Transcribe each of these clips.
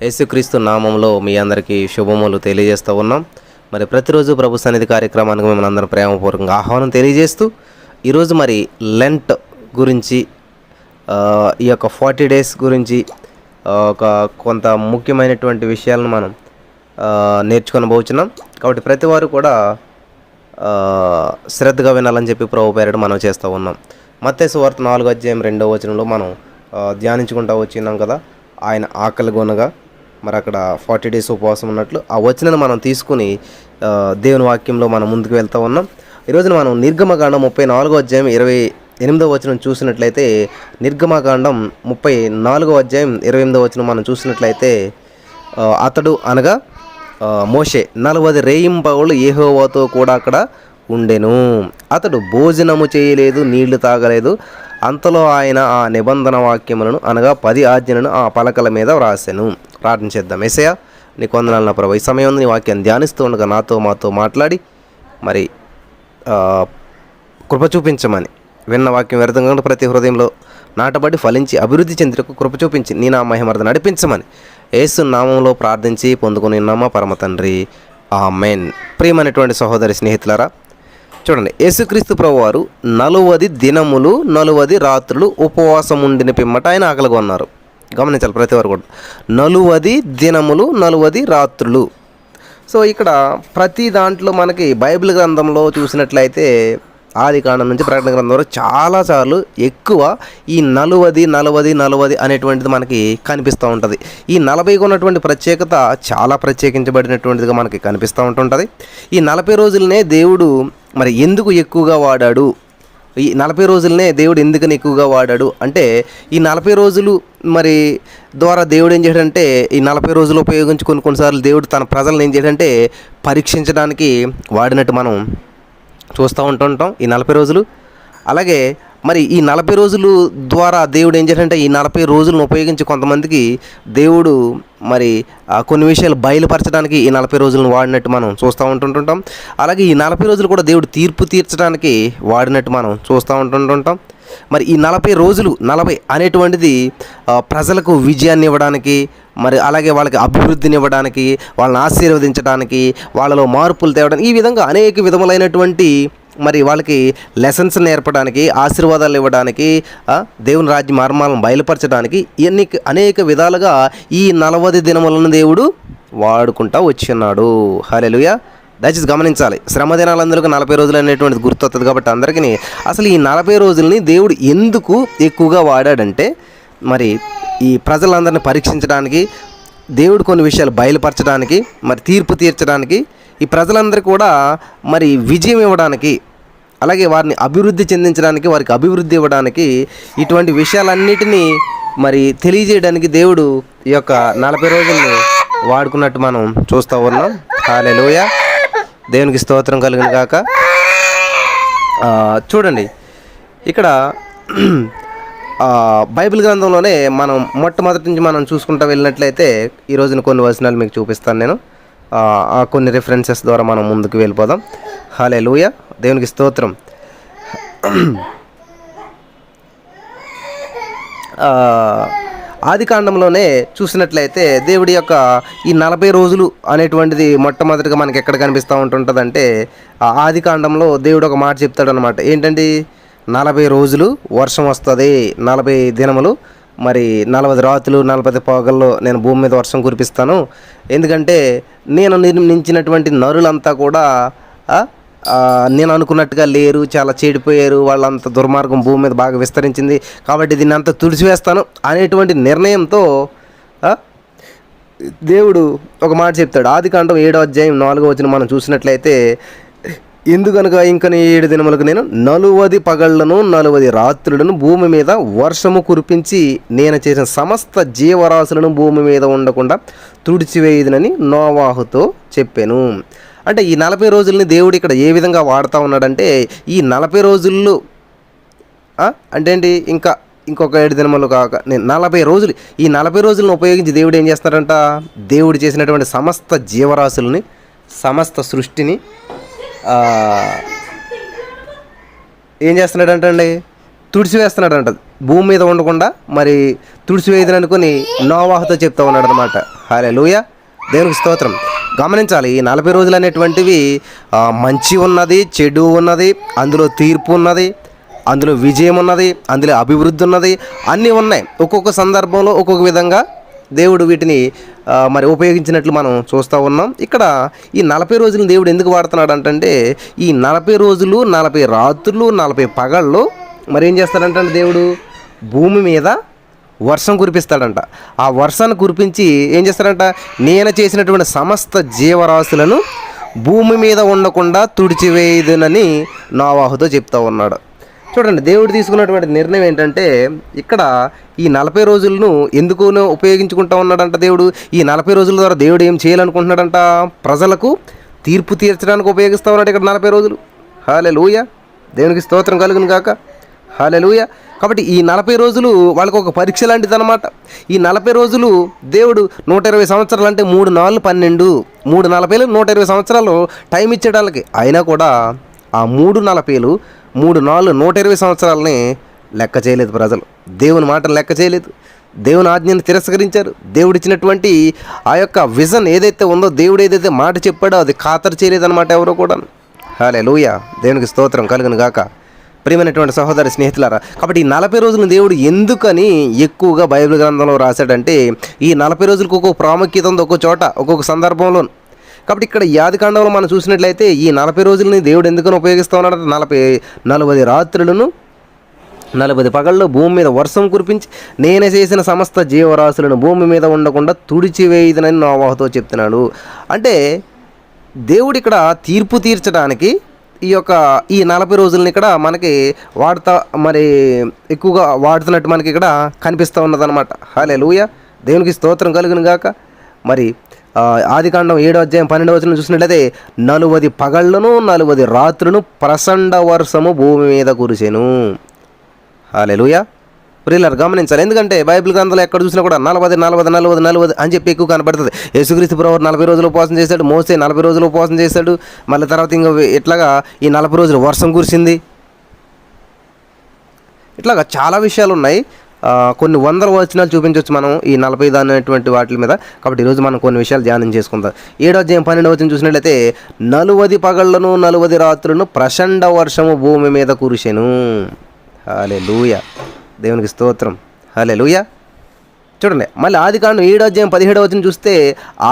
యేసుక్రీస్తు నామంలో మీ అందరికీ శుభములు తెలియజేస్తూ ఉన్నాం. మరి ప్రతిరోజు ప్రభు సన్నిధి కార్యక్రమానికి మిమ్మల్ని అందరం ప్రేమపూర్వకంగా ఆహ్వానం తెలియజేస్తూ ఈరోజు మరి లెంట్ గురించి ఈ యొక్క 40 days గురించి కొంత ముఖ్యమైనటువంటి విషయాలను మనం నేర్చుకొనబోతున్నాం. కాబట్టి ప్రతి వారు కూడా శ్రద్ధగా వినాలని చెప్పి ప్రభు పేరట మనం చేస్తూ ఉన్నాం. మత్తయి సువార్త 4:2 మనం ధ్యానించుకుంటూ వచ్చినాం కదా. ఆయన ఆకలి గొనగా మరి అక్కడ 40 days ఉపవాసం ఉన్నట్లు ఆ వచనాన్ని మనం తీసుకుని దేవుని వాక్యంలో మనం ముందుకు వెళ్తూ ఉన్నాం. ఈరోజున మనం నిర్గమకాండం 34:28 చూసినట్లయితే, నిర్గమకాండం 34:28 మనం చూసినట్లయితే, అతడు అనగా మోషే 40 రేయింబవళ్ళు యెహోవాతో కూడా అక్కడ ఉండెను. అతడు భోజనము చేయలేదు, నీళ్లు తాగలేదు. అంతలో ఆయన ఆ నిబంధన వాక్యములను అనగా 10 ఆజ్ఞలను ఆ పలకల మీద వ్రాసెను. ప్రార్థన చేద్దాం. యేసయ్యా నీకు వందనాలు నా ప్రభు. ఈ సమయంలో నీ వాక్యాన్ని ధ్యానిస్తూ ఉండగా మాతో మాట్లాడి మరి కృప చూపించమని, విన్న వాక్యం వ్యర్థంగా ప్రతి హృదయంలో నాటబడి ఫలించి అభివృద్ధి చెందుటకు కృప చూపించి నీ నా మహిమర్ద నడిపించమని యేసు నామంలో ప్రార్థించి పొందుకుని ఉన్నామా పరమ తండ్రి, ఆమేన్. ప్రియమైనటువంటి సహోదరి స్నేహితులారా, చూడండి, యేసుక్రీస్తు ప్రభువారు 40 దినములు 40 రాత్రులు ఉపవాసం ఉండిన పిమ్మట ఆయన ఆకలిగా ఉన్నారు. గమనించాలి ప్రతి వారు కూడా, 40 దినములు 40 రాత్రులు. సో ఇక్కడ ప్రతి దాంట్లో మనకి బైబిల్ గ్రంథంలో చూసినట్లయితే ఆదికాండం నుంచి ప్రకటన గ్రంథం వరకు చాలాసార్లు ఎక్కువ ఈ 40 అనేటువంటిది మనకి కనిపిస్తూ ఉంటుంది. ఈ 40కి ఉన్నటువంటి ప్రత్యేకత చాలా ప్రత్యేకించబడినటువంటిదిగా మనకి కనిపిస్తూ ఉంటుంటుంది. ఈ 40 రోజులనే దేవుడు మరి ఎందుకు ఎక్కువగా వాడాడు, ఈ 40 రోజులనే దేవుడు ఎందుకని ఎక్కువగా వాడాడు అంటే, ఈ 40 రోజులు మరి ద్వారా దేవుడు ఏం చేయడంటే, ఈ 40 రోజులు ఉపయోగించి కొన్నిసార్లు దేవుడు తన ప్రజలను ఏం చేయడంటే పరీక్షించడానికి వాడినట్టు మనం చూస్తూ ఉంటుంటాం ఈ 40 రోజులు. అలాగే మరి ఈ 40 రోజులు ద్వారా దేవుడు ఏం చేయాలంటే, ఈ 40 రోజులను ఉపయోగించి కొంతమందికి దేవుడు మరి కొన్ని విషయాలు బయలుపరచడానికి ఈ 40 రోజులను వాడినట్టు మనం చూస్తూ ఉంటుంటాం. అలాగే ఈ 40 రోజులు కూడా దేవుడు తీర్పు తీర్చడానికి వాడినట్టు మనం చూస్తూ ఉంటుంటాం. మరి ఈ 40 రోజులు 40 అనేటువంటిది ప్రజలకు విజయాన్ని ఇవ్వడానికి, మరి అలాగే వాళ్ళకి అభివృద్ధిని ఇవ్వడానికి, వాళ్ళని ఆశీర్వదించడానికి, వాళ్ళలో మార్పులు తేవడానికి, ఈ విధంగా అనేక విధములైనటువంటి మరి వాళ్ళకి లెసన్స్ నేర్పడానికి, ఆశీర్వాదాలు ఇవ్వడానికి, దేవుని రాజ్య మర్మాలను బయలుపరచడానికి అనేక విధాలుగా ఈ 40 దినములను దేవుడు వాడుకుంటూ వచ్చిన్నాడు. హల్లెలూయా. దయచేసి గమనించాలి, శ్రమ దినాలందరికీ 40 రోజులు అనేటువంటిది గుర్తొస్తుంది. కాబట్టి అందరికీ అసలు ఈ 40 రోజులని దేవుడు ఎందుకు ఎక్కువగా వాడాడంటే, మరి ఈ ప్రజలందరినీ పరీక్షించడానికి, దేవుడు కొన్ని విషయాలు బయలుపరచడానికి, మరి తీర్పు తీర్చడానికి, ఈ ప్రజలందరికీ కూడా మరి విజయం ఇవ్వడానికి, అలాగే వారిని అభివృద్ధి చెందించడానికి, వారికి అభివృద్ధి ఇవ్వడానికి, ఇటువంటి విషయాలన్నిటినీ మరి తెలియజేయడానికి దేవుడు ఈ యొక్క 40 రోజుల్ని వాడుకున్నట్టు మనం చూస్తూ ఉన్నాం. హల్లెలూయా. దేవునికి స్తోత్రం కలుగును గాక. చూడండి, ఇక్కడ బైబిల్ గ్రంథంలోనే మనం మొట్టమొదటి నుంచి మనం చూసుకుంటూ వెళ్ళినట్లయితే ఈ రోజున కొన్ని వచనాలు మీకు చూపిస్తాను నేను. కొన్ని రిఫరెన్సెస్ ద్వారా మనం ముందుకు వెళ్ళిపోదాం. హల్లెలూయా. దేవునికి స్తోత్రం. ఆదికాండంలోనే చూసినట్లయితే దేవుడి యొక్క ఈ 40 రోజులు అనేటువంటిది మొట్టమొదటిగా మనకి ఎక్కడ కనిపిస్తూ ఉంటుంటుందంటే, ఆదికాండంలో దేవుడు ఒక మాట చెప్తాడనమాట. ఏంటంటే, 40 రోజులు వర్షం వస్తుంది, 40 దినములు మరి 40 రాత్రులు 40 పగల్లో నేను భూమి మీద వర్షం కురిపిస్తాను. ఎందుకంటే నేను నిర్మించినటువంటి నరులంతా కూడా నేను అనుకున్నట్టుగా లేరు, చాలా చెడిపోయారు, వాళ్ళంత దుర్మార్గం భూమి మీద బాగా విస్తరించింది, కాబట్టి దీన్ని అంతా తుడిచివేస్తాను అనేటువంటి నిర్ణయంతో దేవుడు ఒక మాట చెప్తాడు. ఆదికాండం 7:4 మనం చూసినట్లయితే, ఎందుకనగా ఇంకని 7 దినములకు నేను 40 పగళ్లను 40 రాత్రులను భూమి మీద వర్షము కురిపించి నేను చేసిన సమస్త జీవరాశులను భూమి మీద ఉండకుండా తుడిచివేయుదునని నోవాహుతో చెప్పాను. అంటే ఈ 40 రోజుల్ని దేవుడు ఇక్కడ ఏ విధంగా వాడుతూ ఉన్నాడంటే, ఈ 40 రోజుల్లో అంటే ఏంటి, ఇంకొక 7 దినములు కాక నేను 40 రోజులు, ఈ 40 రోజులను ఉపయోగించి దేవుడు ఏం చేస్తున్నాడంట, దేవుడు చేసినటువంటి సమస్త జీవరాశుల్ని, సమస్త సృష్టిని ఏం చేస్తున్నాడంటండి, తుడిచివేస్తున్నాడంట. భూమి మీద ఉండకుండా మరి తుడిచివేయదని అనుకుని నోవాహుతో చెప్తా ఉన్నాడు అనమాట. హల్లెలూయా, దేవునికి స్తోత్రం. గమనించాలి, ఈ 40 రోజులు అనేటువంటివి మంచి ఉన్నది, చెడు ఉన్నది, అందులో తీర్పు ఉన్నది, అందులో విజయం ఉన్నది, అందులో అభివృద్ధి ఉన్నది, అన్నీ ఉన్నాయి. ఒక్కొక్క సందర్భంలో ఒక్కొక్క విధంగా దేవుడు వీటిని మరి ఉపయోగించినట్లు మనం చూస్తూ ఉన్నాం. ఇక్కడ ఈ 40 రోజులు దేవుడు ఎందుకు వాడుతున్నాడు అంటే, ఈ 40 రోజులు 40 రాత్రులు 40 పగళ్ళు మరి ఏం చేస్తాడంటే దేవుడు భూమి మీద వర్షం కురిపిస్తాడంట. ఆ వర్షాన్ని కురిపించి ఏం చేస్తాడంట, నేను చేసినటువంటి సమస్త జీవరాశులను భూమి మీద ఉండకుండా తుడిచివేయదునని నోవాహుతో చెప్తా ఉన్నాడు. చూడండి, దేవుడు తీసుకున్నటువంటి నిర్ణయం ఏంటంటే, ఇక్కడ ఈ 40 రోజులను ఎందుకు ఉపయోగించుకుంటా ఉన్నాడంట దేవుడు. ఈ 40 రోజుల ద్వారా దేవుడు ఏం చేయాలనుకుంటున్నాడంట, ప్రజలకు తీర్పు తీర్చడానికి ఉపయోగిస్తూ ఉన్నాడు ఇక్కడ 40 రోజులు. హల్లెలూయా, దేవునికి స్తోత్రం కలుగును గాక. హల్లెలూయా. కాబట్టి ఈ 40 రోజులు వాళ్ళకు ఒక పరీక్ష లాంటిది అనమాట. ఈ 40 రోజులు దేవుడు 120 సంవత్సరాలు అంటే 3 4 12 3 40 120 సంవత్సరాలు టైం ఇచ్చాడు వాళ్ళకి. అయినా కూడా ఆ 3 40 3 4 120 సంవత్సరాలని లెక్క చేయలేదు ప్రజలు. దేవుని మాటను లెక్క చేయలేదు, దేవుని ఆజ్ఞను తిరస్కరించారు. దేవుడు ఇచ్చినటువంటి ఆ యొక్క విజన్ ఏదైతే ఉందో, దేవుడు ఏదైతే మాట చెప్పాడో అది ఖాతరు చేయలేదన్నమాట ఎవరో కూడా. హల్లెలూయా, దేవునికి స్తోత్రం కలుగును గాక. ప్రియమైనటువంటి సహోదరి స్నేహితులారా, కాబట్టి ఈ 40 రోజులను దేవుడు ఎందుకని ఎక్కువగా బైబిల్ గ్రంథంలో రాశాడంటే, ఈ 40 రోజులకు ఒక్కొక్క ప్రాముఖ్యత ఉంది, ఒక్కొక్క చోట ఒక్కొక్క సందర్భంలో. కాబట్టి ఇక్కడ ఆదికాండంలో మనం చూసినట్లయితే ఈ 40 రోజులని దేవుడు ఎందుకని ఉపయోగిస్తూ ఉన్నాడంటే, 40 రాత్రులను 40 పగళ్ళు భూమి మీద వర్షం కురిపించి నేను చేసిన సమస్త జీవరాశులను భూమి మీద ఉండకుండా తుడిచివేయదనని నోవాహుతో చెప్తున్నాడు. అంటే దేవుడు ఇక్కడ తీర్పు తీర్చడానికి ఈ 40 రోజులని ఇక్కడ మనకి మరి ఎక్కువగా వాడుతున్నట్టు మనకి ఇక్కడ కనిపిస్తూ ఉన్నదన్నమాట. హల్లెలూయా, దేవునికి స్తోత్రం కలుగును గాక. మరి ఆదికాండం 7వ అధ్యాయం 12వ వచనం చూసినట్లయితే 40 పగళ్ళను 40 రాత్రులను ప్రచండ వర్షము భూమి మీద కురిసెను. హల్లెలూయా. ప్రియులారా, గమనించాలి. ఎందుకంటే బైబిల్ గ్రంథంలో ఎక్కడ చూసినా కూడా 40 40 40 40 అని చెప్పి ఎక్కువ కనపడుతుంది. యేసుక్రీస్తు ప్రభువు 40 రోజులు ఉపవాసం చేశాడు, మోసే 40 రోజులు ఉపవాసం చేశాడు. మళ్ళీ తర్వాత ఇంకా ఇట్లాగా ఈ 40 రోజులు వర్షం కురిసింది. ఇట్లాగా చాలా విషయాలు ఉన్నాయి. కొన్ని వందల వచనాలు చూపించవచ్చు మనం ఈ 40 అనేటువంటి వాటి మీద. కాబట్టి ఈరోజు మనం కొన్ని విషయాలు ధ్యానం చేసుకుందాం. 7వ అధ్యాయం 12వ వచనం చూసినట్లయితే 40 పగళ్ళను 40 రాత్రులను ప్రచండ వర్షము భూమి మీద కురిసెను. హల్లెలూయా, దేవునికి స్తోత్రం. హల్లెలూయా. చూడండి, మళ్ళీ ఆదికాండం 7వ అధ్యాయం 17వ వచనం చూస్తే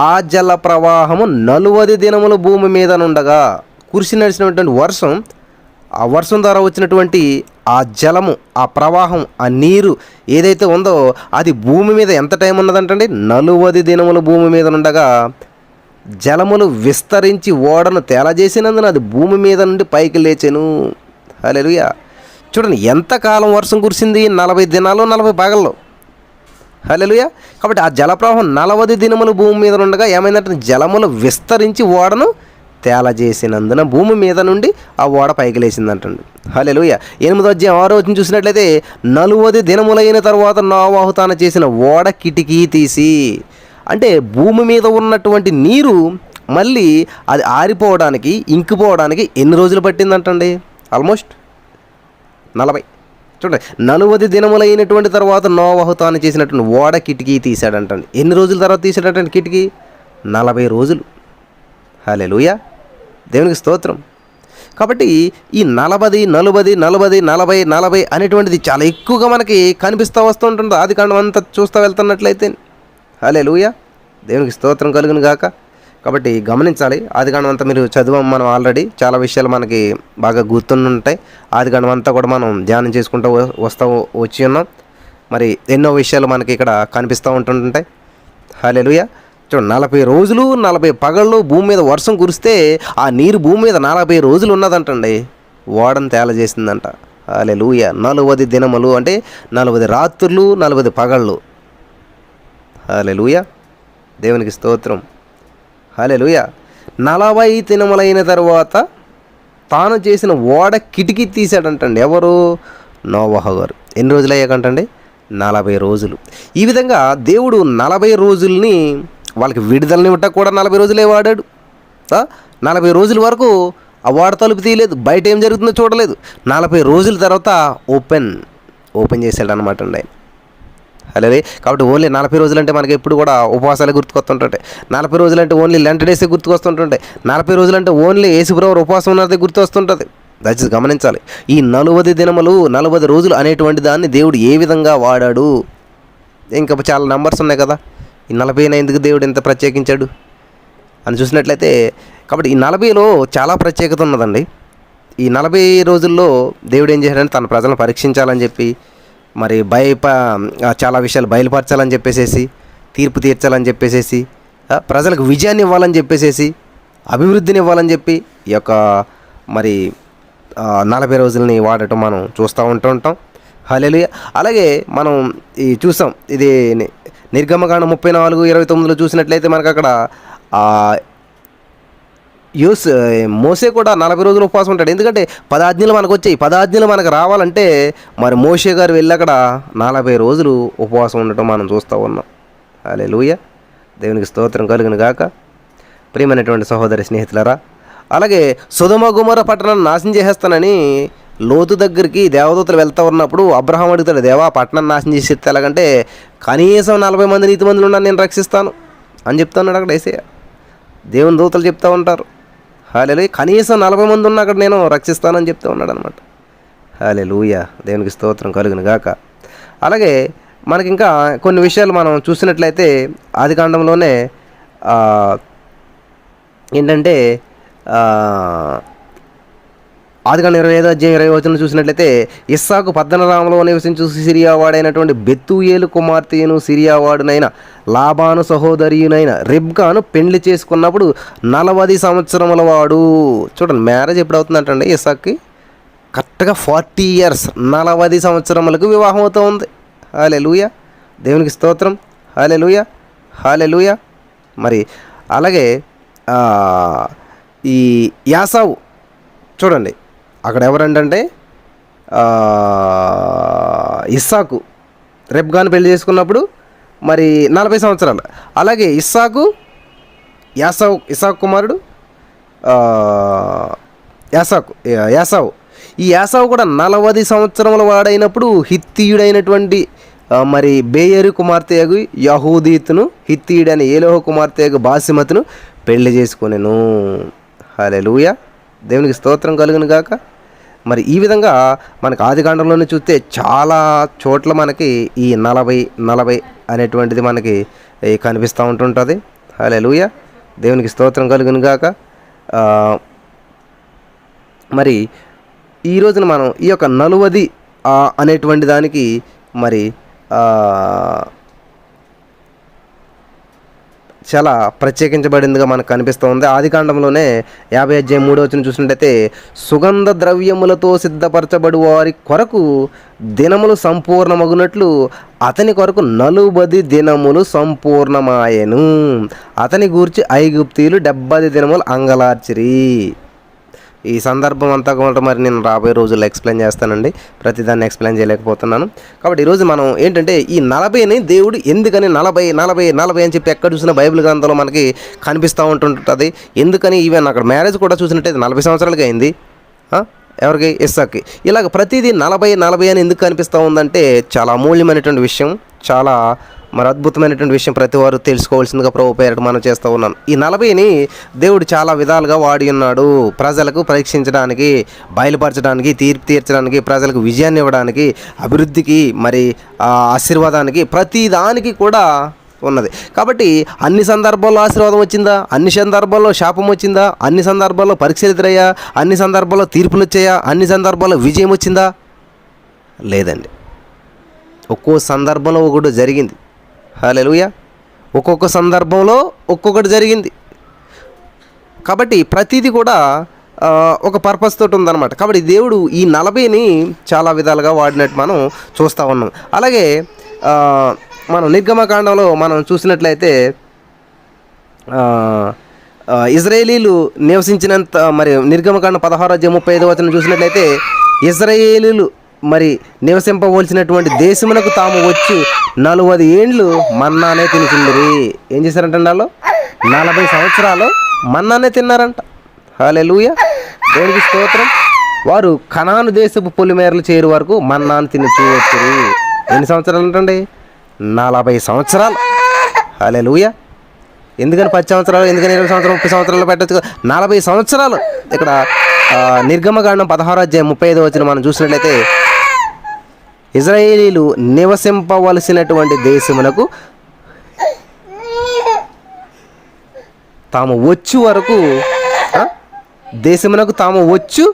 ఆ జల ప్రవాహము 40 దినములు భూమి మీద నుండగా కురిసి నడిచినటువంటి వర్షం, ఆ వర్షం ద్వారా వచ్చినటువంటి ఆ జలము, ఆ ప్రవాహం, ఆ నీరు ఏదైతే ఉందో అది భూమి మీద ఎంత టైం ఉన్నదంటండి, 40 దినములు భూమి మీద ఉండగా జలములు విస్తరించి ఓడను తేలజేసినందున అది భూమి మీద నుండి పైకి లేచెను. హల్లెలూయా. చూడండి, ఎంతకాలం వర్షం కురిసింది, 40 దినాలు 40 పగళ్ళు. హల్లెలూయా. కాబట్టి ఆ జలప్రవాహం 40 దినములు భూమి మీద ఉండగా ఏమైందంటే జలములు విస్తరించి ఓడను తేలజేసినందున భూమి మీద నుండి ఆ ఓడ పైకి లేచిందంటండి. హల్లెలూయా. 8వ అధ్యాయం 6వ వచనం చూసినట్లయితే 40 దినములైన తర్వాత నోవాహు తాను చేసిన ఓడ కిటికీ తీసి, అంటే భూమి మీద ఉన్నటువంటి నీరు మళ్ళీ అది ఆరిపోవడానికి, ఇంకిపోవడానికి ఎన్ని రోజులు పట్టిందంటండి? ఆల్మోస్ట్ 40. చూడండి, 40 దినములైనటువంటి తర్వాత నోవాహు తాను చేసినటువంటి ఓడ కిటికీ తీశాడంటండి. ఎన్ని రోజుల తర్వాత తీసాడంటండి కిటికీ? 40 రోజులు. హల్లెలూయా, దేవునికి స్తోత్రం. కాబట్టి ఈ 40 40 40 40 40 అనేటువంటిది చాలా ఎక్కువగా మనకి కనిపిస్తూ వస్తూ ఉంటుంది ఆదికాండం అంతా చూస్తూ వెళ్తున్నట్లయితే. హల్లెలూయా, దేవునికి స్తోత్రం కలుగును గాక. కాబట్టి గమనించాలి, ఆదికాండం అంతా మీరు చదివాం మనం ఆల్రెడీ. చాలా విషయాలు మనకి బాగా గుర్తుంటాయి. ఆదికాండం అంతా కూడా మనం ధ్యానం చేసుకుంటూ వచ్చి ఉన్నాం. మరి ఎన్నో విషయాలు మనకి ఇక్కడ కనిపిస్తూ ఉంటుంటాయి. హల్లెలూయా. చూడండి, 40 రోజులు 40 పగళ్ళు భూమి మీద వర్షం కురిస్తే ఆ నీరు భూమి మీద 40 రోజులు ఉన్నదంటండి. ఓడను తేలజేసిందంట. హల్లెలూయా. 40 దినములు అంటే 40 రాత్రులు 40 పగళ్ళు. హల్లెలూయా, దేవునికి స్తోత్రం. హల్లెలూయా. 40 దినములైన తర్వాత తాను చేసిన ఓడ కిటికీ తీశాడంటండి. ఎవరు? నోవాహు గారు. ఎన్ని రోజులు అయ్యాకంటండి? 40 రోజులు. ఈ విధంగా దేవుడు 40 రోజుల్ని వాళ్ళకి విడుదలనివ్వట కూడా 40 రోజులే వాడాడు. 40 రోజుల వరకు ఆ ఓడ తలుపు తీయలేదు, బయట ఏం జరుగుతుందో చూడలేదు. 40 రోజుల తర్వాత ఓపెన్ ఓపెన్ చేశాడు అనమాట అండి ఆయన. అలాగే కాబట్టి ఓన్లీ 40 రోజులంటే మనకి ఎప్పుడు కూడా ఉపవాసాలే గుర్తుకొస్తుంటుంటాయి. 40 రోజులంటే ఓన్లీ లెంట్ డేసే గుర్తుకొస్తుంటుంటాయి. 40 రోజులంటే ఓన్లీ యేసుప్రభువు ఉపవాసం ఉన్నదే గుర్తొస్తుంటుంది. దయచేసి గమనించాలి. ఈ 40 దినములు 40 రోజులు అనేటువంటి దాన్ని దేవుడు ఏ విధంగా వాడాడు. ఇంకా చాలా నంబర్స్ ఉన్నాయి కదా, ఈ 40 ఎందుకు దేవుడు ఎంత ప్రత్యేకించాడు అని చూసినట్లయితే, కాబట్టి ఈ 40లో చాలా ప్రత్యేకత ఉన్నదండి. ఈ 40 రోజుల్లో దేవుడు ఏం చేశాడంటే తన ప్రజలను పరీక్షించాలని చెప్పి, మరి చాలా విషయాలు బయలుపరచాలని చెప్పేసేసి, తీర్పు తీర్చాలని చెప్పేసేసి, ప్రజలకు విజయాన్ని ఇవ్వాలని చెప్పేసేసి, అభివృద్ధిని ఇవ్వాలని చెప్పి ఈ యొక్క మరి 40 రోజులని వాడటం మనం చూస్తూ ఉంటుంటాం. హల్లెలూయా. అలాగే మనం ఈ చూసాం, ఇది నిర్గమకాండం 34:29 చూసినట్లయితే మనకు అక్కడ మోసే కూడా 40 రోజులు ఉపవాసం ఉంటాడు. ఎందుకంటే 10 ఆజ్ఞలు మనకు వచ్చాయి. 10 ఆజ్ఞలు మనకు రావాలంటే మరి మోషే గారు వెళ్ళి అక్కడ 40 రోజులు ఉపవాసం ఉండటం మనం చూస్తూ ఉన్నాం. హల్లెలూయా. దేవునికి స్తోత్రం కలుగును గాక. ప్రియమైనటువంటి సహోదరి స్నేహితులారా, అలాగే సొదొమ గొమొర్రా పట్టణాన్ని నాశనం చేసేస్తానని లోతు దగ్గరికి దేవదూతలు వెళ్తూ ఉన్నప్పుడు అబ్రహాం అడుగుతాడు, దేవా పట్టణాన్ని నాశనం చేసి ఎలాగంటే కనీసం 40 మంది నీతిమంతులు ఉన్నాను నేను రక్షిస్తాను అని చెప్తున్నాడు అక్కడ యేసయ్య. దేవుని దూతలు చెప్తూ ఉంటారు. హల్లెలూయా. కనీసం 40 మంది ఉన్నా అక్కడ నేను రక్షిస్తానని చెప్తూ ఉన్నాడు అనమాట. హల్లెలూయా. దేవునికి స్తోత్రం కలుగును గాక. అలాగే మనకి ఇంకా కొన్ని విషయాలు మనం చూసినట్లయితే ఆదికాండంలోనే ఏంటంటే ఆదికాండం 25:20 చూసినట్లయితే ఇస్సాకు పద్దనరాములో నివసించు సిరియా వాడైనటువంటి బెత్తూయేలు కుమార్తెను సిరియా వాడునైన లాబాను సహోదరియునైన రిబ్కాను పెళ్లి చేసుకున్నప్పుడు 40 సంవత్సరముల వాడు. చూడండి, మ్యారేజ్ ఎప్పుడు అవుతుందంటండి ఇస్సాక్కి? కరెక్ట్గా 40 years, 40 సంవత్సరములకు వివాహం అవుతూ ఉంది. హల్లెలూయా. దేవునికి స్తోత్రం. హల్లెలూయా. హల్లెలూయా. మరి అలాగే ఈ యాసావు చూడండి, అక్కడ ఎవరంటే ఇస్సాకు రెబ్కాను పెళ్లి చేసుకున్నప్పుడు మరి 40 సంవత్సరాలు. అలాగే ఇస్సాకు కుమారుడు యాసావు. ఈ యాసావు కూడా 40 సంవత్సరముల వాడైనప్పుడు హిత్తీయుడైనటువంటి మరి బేయరు కుమార్తె యహూదీతును, హిత్తీయుడని ఏలోహ కుమార్తె బాసిమతును పెళ్లి చేసుకొనెను. హల్లెలూయా. దేవునికి స్తోత్రం కలుగును గాక. మరి ఈ విధంగా మనకు ఆదికాండంలోనే చూస్తే చాలా చోట్ల మనకి ఈ 40 అనేటువంటిది మనకి కనిపిస్తూ ఉంటుంటుంది. హల్లెలూయా. దేవునికి స్తోత్రం కలుగును గాక. మరి ఈ రోజున మనం ఈ యొక్క 40 అనేటువంటి దానికి మరి చాలా ప్రత్యేకించబడిందిగా మనకు కనిపిస్తూ ఉంది. ఆదికాండంలోనే 50:3 చూసినట్టయితే సుగంధ ద్రవ్యములతో సిద్ధపరచబడు వారి కొరకు దినములు సంపూర్ణమగునట్లు అతని కొరకు 40 దినములు సంపూర్ణమాయెను. అతని గూర్చి ఐగుప్తీయులు 70 దినములు అంగలార్చిరి. ఈ సందర్భం అంతా కూడా మరి నేను రాబోయే రోజుల్లో ఎక్స్ప్లెయిన్ చేస్తానండి. ప్రతిదాన్ని ఎక్స్ప్లెయిన్ చేయలేకపోతున్నాను. కాబట్టి ఈరోజు మనం ఏంటంటే ఈ 40ని దేవుడు ఎందుకని 40 అని చెప్పి ఎక్కడ చూసినా బైబిల్ గ్రంథంలో మనకి కనిపిస్తూ ఉంటుంటుంది. ఎందుకని ఈవెన్ అక్కడ మ్యారేజ్ కూడా చూసినట్టయితే 40 సంవత్సరాలకి అయింది. ఎవరికి? ఇస్సాక్కి. ఇలాగ ప్రతిదీ 40 అని ఎందుకు కనిపిస్తూ ఉందంటే చాలా అమూల్యమైనటువంటి విషయం, చాలా మరి అద్భుతమైనటువంటి విషయం ప్రతి వారు తెలుసుకోవాల్సిందిగా ప్రభు పేరిట మనం చేస్తూ ఉన్నాను. ఈ 40ని దేవుడు చాలా విధాలుగా వాడి ఉన్నాడు. ప్రజలకు పరీక్షించడానికి, బయలుపరచడానికి, తీర్పు తీర్చడానికి, ప్రజలకు విజయాన్ని ఇవ్వడానికి, అభివృద్ధికి, మరి ఆశీర్వాదానికి, ప్రతి దానికి కూడా ఉన్నది. కాబట్టి అన్ని సందర్భాల్లో ఆశీర్వాదం వచ్చిందా? అన్ని సందర్భాల్లో శాపం వచ్చిందా? అన్ని సందర్భాల్లో పరీక్షలు ఎదురయ్యా? అన్ని సందర్భాల్లో తీర్పులు వచ్చాయా? అన్ని సందర్భాల్లో విజయం వచ్చిందా? లేదండి. ఒక్కో సందర్భంలో ఒకటి జరిగింది. హల్లెలూయా. ఒక్కొక్క సందర్భంలో ఒక్కొక్కటి జరిగింది. కాబట్టి ప్రతిదీ కూడా ఒక పర్పస్ తోటి ఉందన్నమాట. కాబట్టి దేవుడు ఈ 40ని చాలా విధాలుగా వాడినట్టు మనం చూస్తూ ఉన్నాం. అలాగే మనం నిర్గమకాండంలో మనం చూసినట్లయితే ఇజ్రాయేలీలు నివసించినంత మరి నిర్గమకాండం 16:35 చూసినట్లయితే ఇజ్రాయేలీలు మరి నివసింపవలసినటువంటి దేశమునకు తాము వచ్చి 40 ఏండ్లు మన్నానే తినిచిందిరి. ఏం చేశారంట? వాళ్ళు 40 సంవత్సరాలు మన్నానే తిన్నారంట. హల్లెలూయా. దేవునికి స్తోత్రం. వారు కనాను దేశపు పొలిమేరలు చేరు వరకు మన్నాను తినచూవచ్చురు. ఎన్ని సంవత్సరాలు అంటండి? 40 సంవత్సరాలు. హల్లెలూయా. ఎందుకని 10 సంవత్సరాలు, ఎందుకని 20 సంవత్సరాలు, 30 సంవత్సరాలు పెట్టచ్చు కదా? 40 సంవత్సరాలు. ఇక్కడ నిర్గమకాండం 16వ అధ్యాయం 35వ వచనం మనం చూసినట్లయితే, ఇజ్రాయేలీలు నివసింపవలసినటువంటి దేశమునకు తాము వచ్చు వరకు, దేశమునకు తాము వచ్చు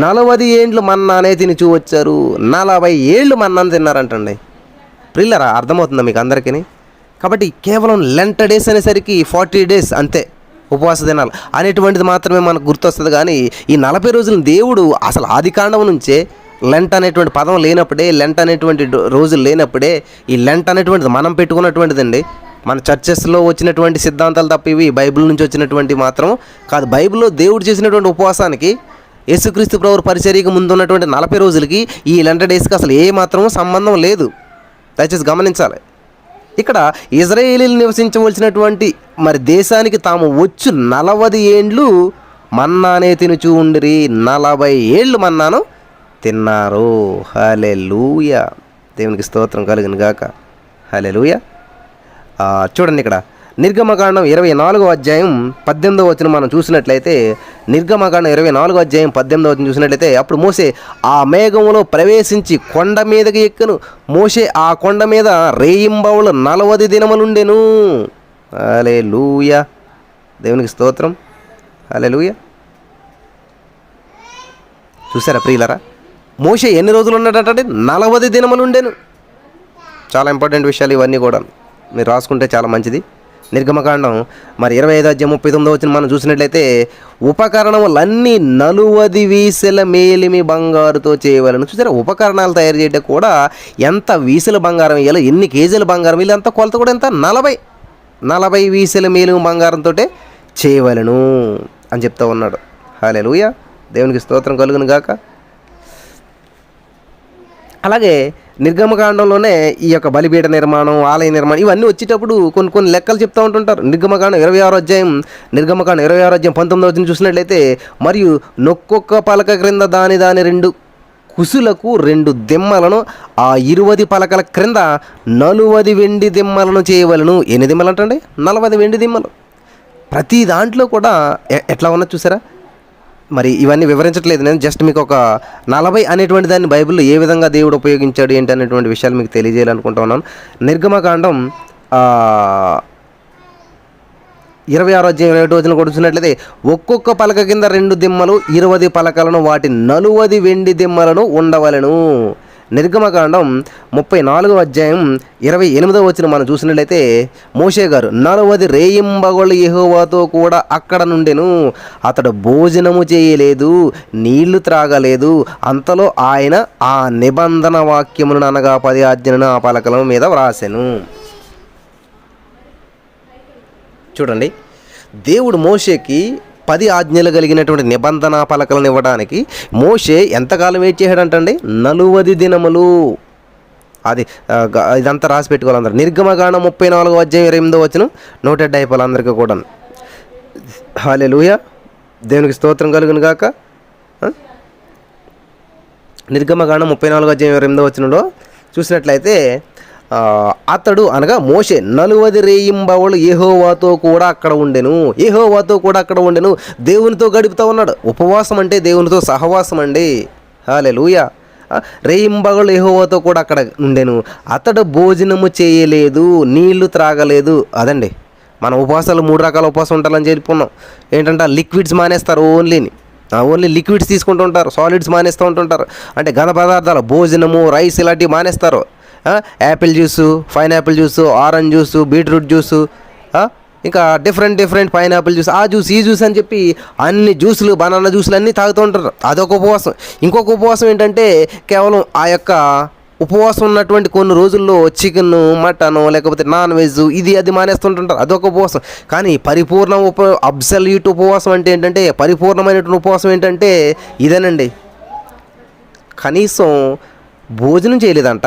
40 ఏండ్లు మన్నానే తినిచూ వచ్చారు. 40 ఏళ్ళు మన్నాను తిన్నారంటండి. ప్రిల్లరా, అర్థమవుతుందా మీకు అందరికీ? కాబట్టి కేవలం లెంట్ డేస్ అనేసరికి 40 డేస్ అంతే ఉపవాస దినాలు అనేటువంటిది మాత్రమే మనకు గుర్తొస్తుంది. కానీ ఈ 40 రోజులను దేవుడు అసలు ఆది కాండం నుంచే, లెంట్ అనేటువంటి పదం లేనప్పుడే, లెంట్ అనేటువంటి రోజులు లేనప్పుడే, ఈ లెంట్ అనేటువంటిది మనం పెట్టుకున్నటువంటిదండి. మన చర్చెస్లో వచ్చినటువంటి సిద్ధాంతాలు తప్ప ఇవి బైబిల్ నుంచి వచ్చినటువంటి మాత్రం కాదు. బైబిల్లో దేవుడు చేసినటువంటి ఉపవాసానికి, యేసుక్రీస్తు ప్రభువు పరిచర్యకు ముందు ఉన్నటువంటి 40 రోజులకి ఈ లెంట్ డేస్కి అసలు ఏ మాత్రం సంబంధం లేదు. దయచేసి గమనించాలి. ఇక్కడ ఇజ్రాయేలీలు నివసించవలసినటువంటి మరి దేశానికి తాము వచ్చు 40 ఏండ్లు మన్నానే తినుచూ ఉండిరి. 40 ఏళ్ళు మన్నాను తిన్నారు. హల్లెలూయా. దేవునికి స్తోత్రం కలుగును గాక. హల్లెలూయా. చూడండి, ఇక్కడ నిర్గమకాండం 24వ అధ్యాయం 18వ వచనం మనం చూసినట్లయితే, నిర్గమకాండం 24వ అధ్యాయం 18వ వచనం చూసినట్లయితే, అప్పుడు మోషే ఆ మేఘములో ప్రవేశించి కొండ మీదకి ఎక్కను. మోషే ఆ కొండ మీద రేయింబవలు 40 దినములుండెను. హల్లెలూయా. దేవునికి స్తోత్రం. హల్లెలూయా. చూసారా ప్రియులరా, మోషే ఎన్ని రోజులు ఉన్నాడంటే 40 దినములుండెను. చాలా ఇంపార్టెంట్ విషయాలు ఇవన్నీ కూడా, మీరు రాసుకుంటే చాలా మంచిది. నిర్గమకాండం మరి 25వ అధ్యాయం 39వ వచనం మనం చూసినట్లయితే, ఉపకరణములన్నీ 40 వీసెల మేలిమి బంగారుతో చేయవలను. చూసారా, ఉపకరణాలు తయారు చేయడం కూడా ఎంత వీసెల బంగారం వేయాలో, ఎన్ని కేజీల బంగారం వేయాలి, అంత కొలత కూడా ఎంత 40 వీసెల మేలిమి బంగారంతో చేయవలను అని చెప్తా ఉన్నాడు. హల్లెలూయా. దేవునికి స్తోత్రం కలుగును గాక. అలాగే నిర్గమకాండంలోనే ఈ యొక్క బలిపీఠ నిర్మాణం, ఆలయ నిర్మాణం ఇవన్నీ వచ్చేటప్పుడు కొన్ని లెక్కలు చెప్తూ ఉంటుంటారు. నిర్గమకాండం 26వ అధ్యాయం 19వ వచనం చూసినట్లయితే, మరియు నొక్కొక్క పలక క్రింద దాని 2 కుసులకు 2 దిమ్మలను, ఆ 20 పలకల క్రింద 40 వెండి దిమ్మలను చేయవలను. ఎన్ని దిమ్మలు అంటండి? 40 వెండి దిమ్మలు. ప్రతి దాంట్లో కూడా ఎట్లా ఉన్నది చూసారా. మరి ఇవన్నీ వివరించట్లేదు నేను, జస్ట్ మీకు ఒక 40 అనేటువంటి దాన్ని బైబిల్లో ఏ విధంగా దేవుడు ఉపయోగించాడు ఏంటి అనేటువంటి విషయాలు మీకు తెలియజేయాలనుకుంటా ఉన్నాను. నిర్గమకాండం 26వ అధ్యాయం 27వ వచనం కూడా చూసినట్లయితే, ఒక్కొక్క పలక కింద 2 దిమ్మలు, 20 పలకలను, వాటి 40 వెండి దిమ్మలను ఉండవలను. నిర్గమకాండం 34వ అధ్యాయం 28వ వచనం మనం చూసినట్లయితే, మోషే గారు 40 రేయింబగళ్ళు యెహోవాతో కూడా అక్కడ నుండెను. అతడు భోజనము చేయలేదు, నీళ్లు త్రాగలేదు. అంతలో ఆయన ఆ నిబంధన వాక్యములను, అనగా 10 ఆజ్ఞలను ఆ పలకల మీద వ్రాసెను. చూడండి, దేవుడు మోషేకి 10 ఆజ్ఞలు కలిగినటువంటి నిబంధన పలకలను ఇవ్వడానికి మోషే ఎంతకాలం వెయిట్ చేశాడంటండి? 40 దినములు. అది ఇదంతా రాసి పెట్టుకోవాలి అందరూ. నిర్గమకాండం 34వ అధ్యాయం 28వ వచనం నోటెడ్ అయిపోవాలి అందరికీ కూడా. హల్లెలూయా. దేవునికి స్తోత్రం కలుగును గాక. నిర్గమకాండం 34వ అధ్యాయం 28వ వచనంలో చూసినట్లయితే, అతడు అనగా మోషే 40 రేయింబవళ్ళు యెహోవాతో కూడా అక్కడ ఉండెను. దేవునితో గడుపుతూ ఉన్నాడు. ఉపవాసం అంటే దేవునితో సహవాసం అండి. హల్లెలూయా. రేయింబవళ్ళు యెహోవాతో కూడా అక్కడ ఉండెను. అతడు భోజనము చేయలేదు, నీళ్లు త్రాగలేదు. అదండి, మన ఉపవాసాలు 3 రకాల ఉపవాసం ఉండాలని చెప్పుకున్నాం. ఏంటంటే లిక్విడ్స్ మానేస్తారు, ఓన్లీ లిక్విడ్స్ తీసుకుంటూ ఉంటారు, సాలిడ్స్ మానేస్తూ ఉంటుంటారు. అంటే ఘన పదార్థాలు, భోజనము, రైస్ ఇలాంటివి మానేస్తారు. Apple juice, pineapple juice, orange juice, beetroot juice, ఇంకా డిఫరెంట్ పైనాపిల్ జ్యూస్, ఆ జ్యూస్ ఈ జ్యూస్ అని చెప్పి అన్ని జ్యూసులు, బనానా జ్యూసులు అన్నీ తాగుతూ ఉంటారు. అదొక ఉపవాసం. ఇంకొక ఉపవాసం ఏంటంటే, కేవలం ఆ యొక్క ఉపవాసం ఉన్నటువంటి కొన్ని రోజుల్లో చికెన్, మటన్, లేకపోతే నాన్ వెజ్ ఇది అది మానేస్తుంటుంటారు. అదొక ఉపవాసం. కానీ పరిపూర్ణ అబ్సల్యూట్ ఉపవాసం అంటే ఏంటంటే, పరిపూర్ణమైనటువంటి ఉపవాసం ఏంటంటే ఇదేనండి. కనీసం భోజనం చేయలేదంట,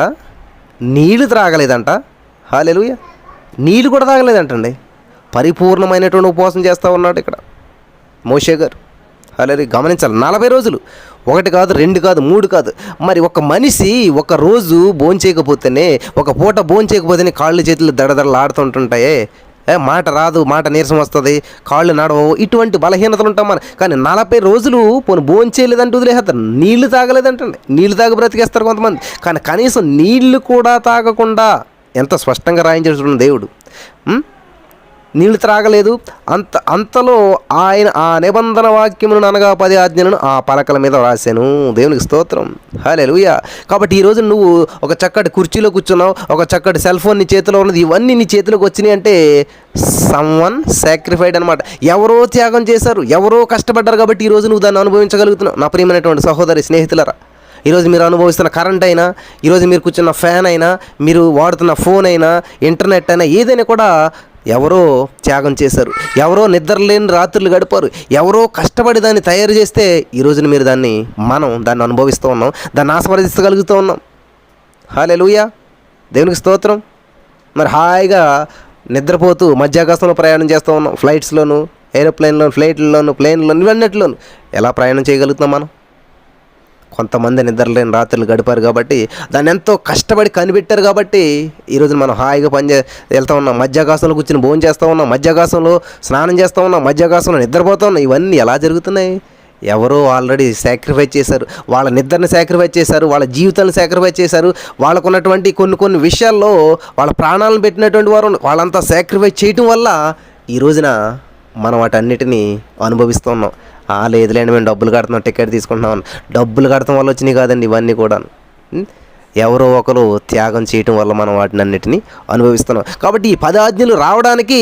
నీళ్లు త్రాగలేదంట. హల్లెలూయా. నీళ్ళు కూడా తాగలేదంటండి. పరిపూర్ణమైనటువంటి ఉపవాసం చేస్తూ ఉన్నాడు ఇక్కడ మోషే గారు. అలాగే గమనించాలి. 40 రోజులు, 1 కాదు 2 కాదు 3 కాదు. మరి ఒక మనిషి ఒక రోజు భోంచేయకపోతేనే, ఒక పూట భోంచేయకపోతేనే కాళ్ళు చేతులు దడదడలు ఆడుతుంటుంటాయే, మాట రాదు, మాట నీరసం వస్తుంది, కాళ్ళు నడవవు, ఇటువంటి బలహీనతలు ఉంటాం మనం. కానీ 40 రోజులు పోను భోంచేయలేదంటే వదిలేస్తారు, నీళ్లు తాగలేదంటండి. నీళ్లు తాగి బ్రతికేస్తారు కొంతమంది. కానీ కనీసం నీళ్లు కూడా తాగకుండా ఎంత స్పష్టంగా రాయించాడు చూడండి దేవుడు. నీళ్లు త్రాగలేదు. అంతలో ఆయన ఆ నిబంధన వాక్యమును అనగా 10 ఆజ్ఞలను ఆ పలకల మీద రాశాను. దేవునికి స్తోత్రం, హల్లెలూయా. కాబట్టి ఈరోజు నువ్వు ఒక చక్కటి కుర్చీలో కూర్చున్నావు, ఒక చక్కటి సెల్ ఫోన్ నీ చేతిలో ఉన్నది, ఇవన్నీ నీ చేతిలోకి వచ్చినాయి అంటే సమ్వన్ సాక్రిఫైడ్ అనమాట. ఎవరో త్యాగం చేశారు, ఎవరో కష్టపడ్డారు కాబట్టి ఈరోజు నువ్వు దాన్ని అనుభవించగలుగుతున్నావు. నా ప్రియమైనటువంటి సహోదరి స్నేహితులరా, ఈరోజు మీరు అనుభవిస్తున్న కరెంట్ అయినా, ఈరోజు మీరు కూర్చున్న ఫ్యాన్ అయినా, మీరు వాడుతున్న ఫోన్ అయినా, ఇంటర్నెట్ అయినా, ఏదైనా కూడా ఎవరో త్యాగం చేశారు, ఎవరో నిద్రలేని రాత్రులు గడిపారు, ఎవరో కష్టపడి దాన్ని తయారు చేస్తే ఈరోజున మీరు మనం దాన్ని అనుభవిస్తూ ఉన్నాం, దాన్ని ఆస్వాదించగలుగుతూ ఉన్నాం. హల్లెలూయా, దేవునికి స్తోత్రం. మరి హాయిగా నిద్రపోతూ మధ్యాకాశంలో ప్రయాణం చేస్తూ ఉన్నాం, ఫ్లైట్స్లోను, ఏరోప్లేన్లోను, ఫ్లైట్లలోను, ప్లేన్లోను, ఇవన్నిటిలోను ఎలా ప్రయాణం చేయగలుగుతున్నాం మనం? కొంతమంది నిద్రలేని రాత్రులు గడిపారు కాబట్టి, దాన్ని ఎంతో కష్టపడి కనిపెట్టారు కాబట్టి ఈరోజు మనం హాయిగా వెళ్తూ ఉన్నాం. మధ్యాకాశంలో కూర్చొని భోజనం చేస్తూ ఉన్నాం, మధ్యాకాశంలో స్నానం చేస్తూ ఉన్నాం, మధ్యాకాశంలో నిద్రపోతూ ఉన్నాం. ఇవన్నీ ఎలా జరుగుతున్నాయి? ఎవరో ఆల్రెడీ సాక్రిఫైస్ చేశారు, వాళ్ళ నిద్రని సాక్రిఫైస్ చేశారు, వాళ్ళ జీవితాలను సాక్రిఫైస్ చేశారు, వాళ్ళకు ఉన్నటువంటి కొన్ని విషయాల్లో వాళ్ళ ప్రాణాలను పెట్టినటువంటి వారు వాళ్ళంతా సాక్రిఫైస్ చేయటం వల్ల ఈ రోజున మనం వాటన్నిటినీ అనుభవిస్తూ ఉన్నాం. లేదులేండి మేము డబ్బులు కడుతున్నాం, టికెట్ తీసుకుంటున్నాం. డబ్బులు కడతాం వల్ల వచ్చినాయి కాదండి ఇవన్నీ కూడా, ఎవరో ఒకరు త్యాగం చేయటం వల్ల మనం వాటిని అన్నిటినీ అనుభవిస్తున్నాం. కాబట్టి ఈ 10 ఆజ్ఞలు రావడానికి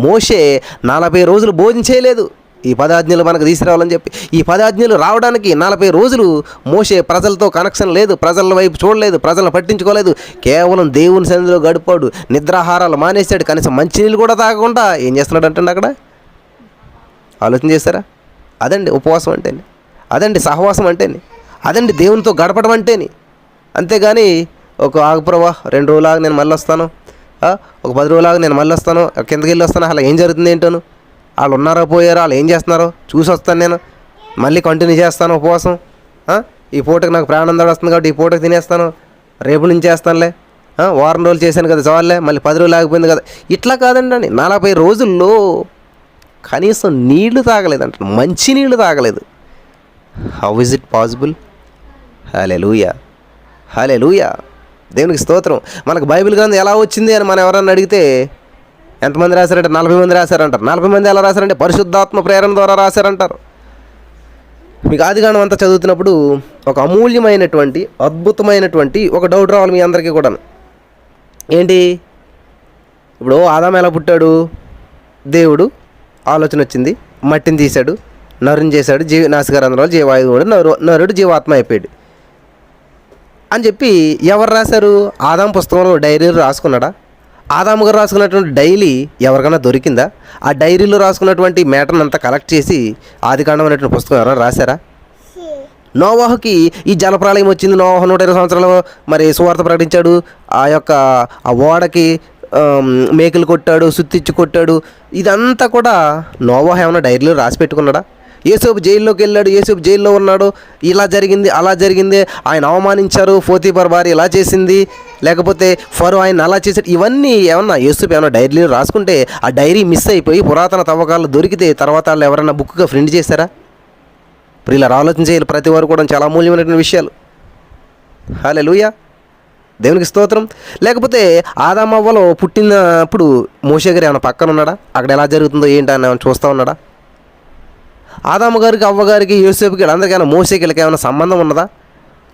మోషే 40 రోజులు భోజనం చేయలేదు. ఈ 10 ఆజ్ఞలు మనకు తీసుకురావాలని చెప్పి ఈ 10 ఆజ్ఞలు రావడానికి 40 రోజులు మోషే ప్రజలతో కనెక్షన్ లేదు, ప్రజల వైపు చూడలేదు, ప్రజలను పట్టించుకోలేదు, కేవలం దేవుని సన్నిధిలో గడిపాడు, నిద్రాహారాలు మానేశాడు, కనీసం మంచినీళ్ళు కూడా తాగకుండా ఏం చేస్తున్నాడు అంటే అక్కడ ఆలోచన చేస్తారా? అదండి ఉపవాసం అంటేని, అదండి సహవాసం అంటేని, అదండి దేవునితో గడపడం అంటేని. అంతేగాని ఒక ఆగుప్రవా 2 రోజులాగా నేను మళ్ళీ వస్తాను, ఒక 10 రోజులాగా నేను మళ్ళీ వస్తాను, కిందకి వెళ్ళి వస్తాను, అలా ఏం జరుగుతుంది ఏంటోను, వాళ్ళు ఉన్నారో పోయారో, వాళ్ళు ఏం చేస్తున్నారో చూసి వస్తాను, నేను మళ్ళీ కంటిన్యూ చేస్తాను ఉపవాసం, ఈ పూటకి నాకు ప్రాణం వస్తుంది కాబట్టి ఈ పూటకి తినేస్తాను, రేపు నుంచి చేస్తానులే, వారం రోజులు చేశాను కదా చాలులే, మళ్ళీ 10 రోజులు ఆగిపోయింది కదా. ఇట్లా కాదండి, 40 రోజుల్లో కనీసం నీళ్లు తాగలేదంట, మంచి నీళ్లు తాగలేదు. How is it possible? Hallelujah, hallelujah, దేవునికి స్తోత్రం. మనకు బైబిల్ గ్రంథం ఎలా వచ్చింది అని మనం ఎవరన్నా అడిగితే ఎంతమంది రాశారంటే 40 మంది రాశారంటారు. 40 మంది ఎలా రాశారంటే పరిశుద్ధాత్మ ప్రేరణ ద్వారా రాశారంటారు. మీకు ఆదికాండం అంతా చదువుతున్నప్పుడు ఒక అమూల్యమైనటువంటి అద్భుతమైనటువంటి ఒక డౌట్ రావాలి మీ అందరికీ కూడా. ఏంటి? ఇప్పుడు ఆదాము ఎలా పుట్టాడు? దేవుడు ఆలోచన వచ్చింది, మట్టిని తీశాడు, నరుని చేశాడు, నాసికారంధ్రాలు జీవాయువు, నరుడు జీవాత్మ అయిపోయాడు అని చెప్పి ఎవరు రాశారు? ఆదాము పుస్తకంలో డైరీలో రాసుకున్నాడా? ఆదాము గారు రాసుకున్నటువంటి డైరీ ఎవరికైనా దొరికిందా? ఆ డైరీలో రాసుకున్నటువంటి మ్యాటర్ని అంతా కలెక్ట్ చేసి ఆదికాండం అనేటువంటి పుస్తకం ఎవరైనా రాశారా? నోవాహుకి ఈ జలప్రళయం వచ్చింది, నోవాహు 120 సంవత్సరాలు మరి సువార్త ప్రకటించాడు, ఆ ఓడకి మేకలు కొట్టాడు, సుత్తిచ్చి కొట్టాడు, ఇదంతా కూడా నోవాహు ఏమైనా డైరీలో రాసి పెట్టుకున్నాడా? యేసోబు జైల్లోకి వెళ్ళాడు, యేసోబు జైల్లో ఉన్నాడు, ఇలా జరిగింది అలా జరిగింది, ఆయన అవమానించారు, పోతీఫర్ భార్య ఇలా చేసింది, లేకపోతే ఫరో ఆయన అలా చేశాడు, ఇవన్నీ ఏమన్నా యేసోబు ఏమన్నా డైరీలో రాసుకుంటే ఆ డైరీ మిస్ అయిపోయి పురాతన తవ్వకాలు దొరికితే తర్వాత వాళ్ళు ఎవరైనా బుక్గా ప్రింట్ చేశారా? ఇప్పుడు ఇలా ఆలోచన చేయాలి ప్రతి వారు కూడా, చాలా అమూల్యమైనటువంటి విషయాలు. హల్లెలూయా, దేవునికి స్తోత్రం. లేకపోతే ఆదాము అవ్వలో పుట్టినప్పుడు మోషే గారు ఏమైనా పక్కన ఉన్నాడా? అక్కడ ఎలా జరుగుతుందో ఏంటి అని ఏమైనా చూస్తూ ఉన్నాడా? ఆదాము గారికి, అవ్వగారికి, యోసేపుకి అందరికైనా మోషేకి ఏమైనా సంబంధం ఉన్నదా?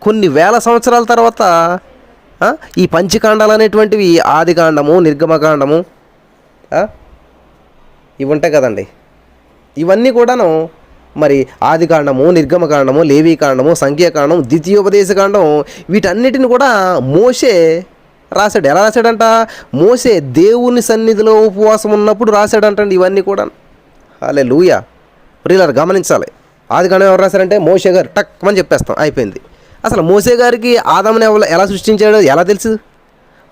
కొన్ని వేల సంవత్సరాల తర్వాత ఈ పంచకాండాలు అనేటువంటివి ఆదికాండము, నిర్గమకాండము ఇవి ఉంటాయి కదండి, ఇవన్నీ కూడాను మరి ఆదికాండము, నిర్గమకాండము, లేవీకాండము, సంఖ్యాకాండం, ద్వితీయోపదేశకాండం, వీటన్నిటిని కూడా మోషే రాశాడు. ఎలా రాశాడంట? మోషే దేవుని సన్నిధిలో ఉపవాసం ఉన్నప్పుడు రాశాడంటండి ఇవన్నీ కూడా. హల్లెలూయా, ప్రియులారా గమనించాలి. ఆదికాండం ఎవరు రాశారంటే మోషే గారు, టక్మని చెప్పేస్తాం, అయిపోయింది. అసలు మోషే గారికి ఆదాముని ఎలా సృష్టించాడో ఎలా తెలుసు?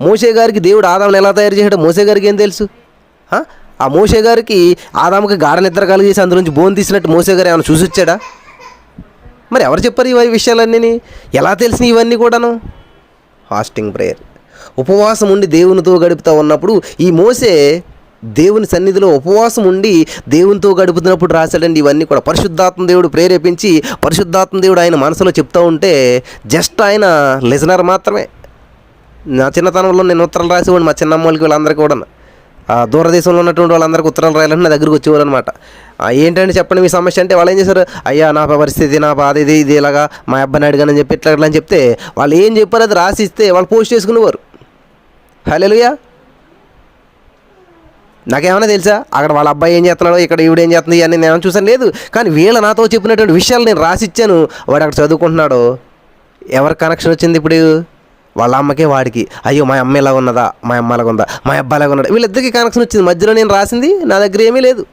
మోషే గారికి దేవుడు ఆదాముని ఎలా తయారు చేశాడో మోషే గారికి ఏం తెలుసు? ఆ మోషే గారికి ఆదాముకి గాఢ నిద్ర కలిగేసి అందులోంచి బోన్ తీసినట్టు మోషే గారు ఏమైనా చూసి వచ్చాడా? మరి ఎవరు చెప్పారు ఈ విషయాలన్నీ? ఎలా తెలిసినాయి ఇవన్నీ కూడాను? ఫాస్టింగ్ ప్రేయర్, ఉపవాసం ఉండి దేవునితో గడుపుతూ ఉన్నప్పుడు ఈ మోషే దేవుని సన్నిధిలో ఉపవాసం ఉండి దేవునితో గడుపుతున్నప్పుడు రాశాడండి ఇవన్నీ కూడా. పరిశుద్ధాత్మ దేవుడు ప్రేరేపించి, పరిశుద్ధాత్మ దేవుడు ఆయన మనసులో చెప్తూ ఉంటే జస్ట్ ఆయన లిజనర్ మాత్రమే. నా చిన్నతనంలో నేను ఉత్తరాలు రాసేవాడిని మా చిన్నమ్మ వాళ్ళకి, వీళ్ళందరికీ కూడా దూరదేశంలో ఉన్నటువంటి వాళ్ళందరికీ ఉత్తరాలు రాయాలంటే నా దగ్గరికి వచ్చేవారు అనమాట. ఏంటంటే చెప్పండి మీ సమస్య అంటే, వాళ్ళు ఏం చేశారు, అయ్యా నా పరిస్థితి, నా బాధ ఇది ఇలాగా మా అబ్బాయిని అడిగానని చెప్పి ఇట్లా అని చెప్తే వాళ్ళు ఏం చెప్పారు అది రాసి ఇస్తే వాళ్ళు పోస్ట్ చేసుకునేవారు. హల్లెలూయా. నాకేమైనా తెలుసా అక్కడ వాళ్ళ అబ్బాయి ఏం చేస్తున్నాడో, ఇక్కడ ఈవిడ ఏం చేస్తుంది అని నేను చూసాను? లేదు. కానీ వీళ్ళ నాతో చెప్పినటువంటి విషయాలు నేను రాసిచ్చాను. వాడు అక్కడ చదువుకుంటున్నాడు. ఎవరికి కనెక్షన్ వచ్చింది ఇప్పుడు? వాళ్ళ అమ్మకే వాడికి. అయ్యో మా అమ్మ ఎలా ఉన్నదా, మా అమ్మ ఎలాగ ఉందా, మా అబ్బాయి ఎలాగ ఉన్నాడు, వీళ్ళిద్దరికి కనెక్షన్ వచ్చింది. మధ్యలో నేను రాసింది నా దగ్గర ఏమీ లేదు.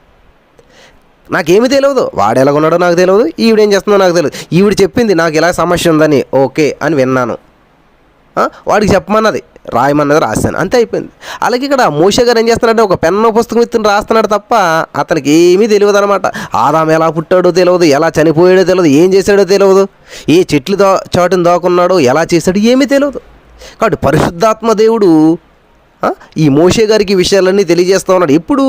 నాకేమీ తెలియదు. వాడు ఎలాగున్నాడో నాకు తెలియదు, ఈవిడేం చేస్తుందో నాకు తెలియదు. ఈవిడ చెప్పింది నాకు ఇలా సమస్య ఉందని, ఓకే అని విన్నాను. వాడికి చెప్పమన్నది, రాయమన్నది, రాశాను, అంతే అయిపోయింది. అలాగే ఇక్కడ మోషే గారు ఏం చేస్తున్నాడంటే ఒక పెన్ను పుస్తకం ఇత్తు రాస్తున్నాడు తప్ప అతనికి ఏమీ తెలియదు అనమాట. ఆదాము ఎలా పుట్టాడో తెలియదు, ఎలా చనిపోయాడో తెలియదు, ఏం చేశాడో తెలియదు, ఏ చెట్లు చాటును దాకున్నాడో, ఎలా చేశాడో ఏమీ తెలియదు. కాబట్టి పరిశుద్ధాత్మ దేవుడు ఈ మోషే గారికి విషయాలన్నీ తెలియజేస్తూ ఉన్నాడు. ఎప్పుడు?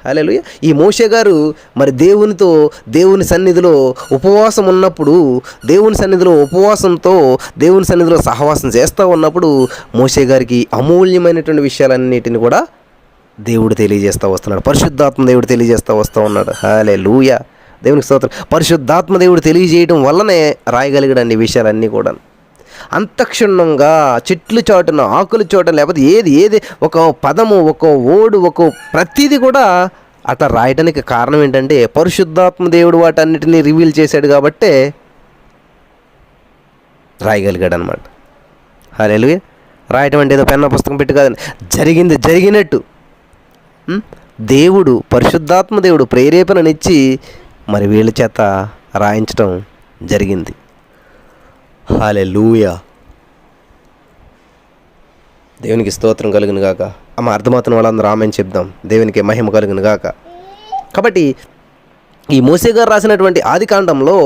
హల్లెలూయా. ఈ మోషే గారు మరి దేవుని సన్నిధిలో ఉపవాసం ఉన్నప్పుడు, దేవుని సన్నిధిలో ఉపవాసంతో దేవుని సన్నిధిలో సహవాసం చేస్తూ ఉన్నప్పుడు మోషే గారికి అమూల్యమైనటువంటి విషయాలన్నిటిని కూడా దేవుడు తెలియజేస్తూ వస్తున్నాడు. పరిశుద్ధాత్మ దేవుడు తెలియజేస్తూ వస్తూ ఉన్నాడు. హల్లెలూయా. దేవునికి స్తోత్రం. పరిశుద్ధాత్మ దేవుడు తెలియజేయడం వల్లనే రాయగలిగాడండి ఈ విషయాలన్నీ కూడా. అంత క్షుణ్ణంగా చెట్లు చాటున, ఆకుల చోట, లేకపోతే ఏది ఒక పదము, ఒక ఓడు, ఒక ప్రతిదీ కూడా అట్లా రాయటానికి కారణం ఏంటంటే పరిశుద్ధాత్మ దేవుడు వాటన్నిటిని రివీల్ చేశాడు కాబట్టే రాయగలిగాడు అనమాట. హల్లెలూయా. రాయటం అంటే ఏదో పెన్న పుస్తకం పెట్టి కాదండి, జరిగింది జరిగినట్టు దేవుడు, పరిశుద్ధాత్మ దేవుడు ప్రేరేపణనిచ్చి మరి వీళ్ళ చేత రాయించటం జరిగింది. హల్లెలూయా. దేవునికి స్తోత్రం కలుగును గాక. అమ్మ అర్థమవుతున్న వాళ్ళందరూ ఆమెను చెప్దాం. దేవునికి మహిమ కలుగును గాక. కాబట్టి ఈ మోషే గారు రాసినటువంటి ఆదికాండంలో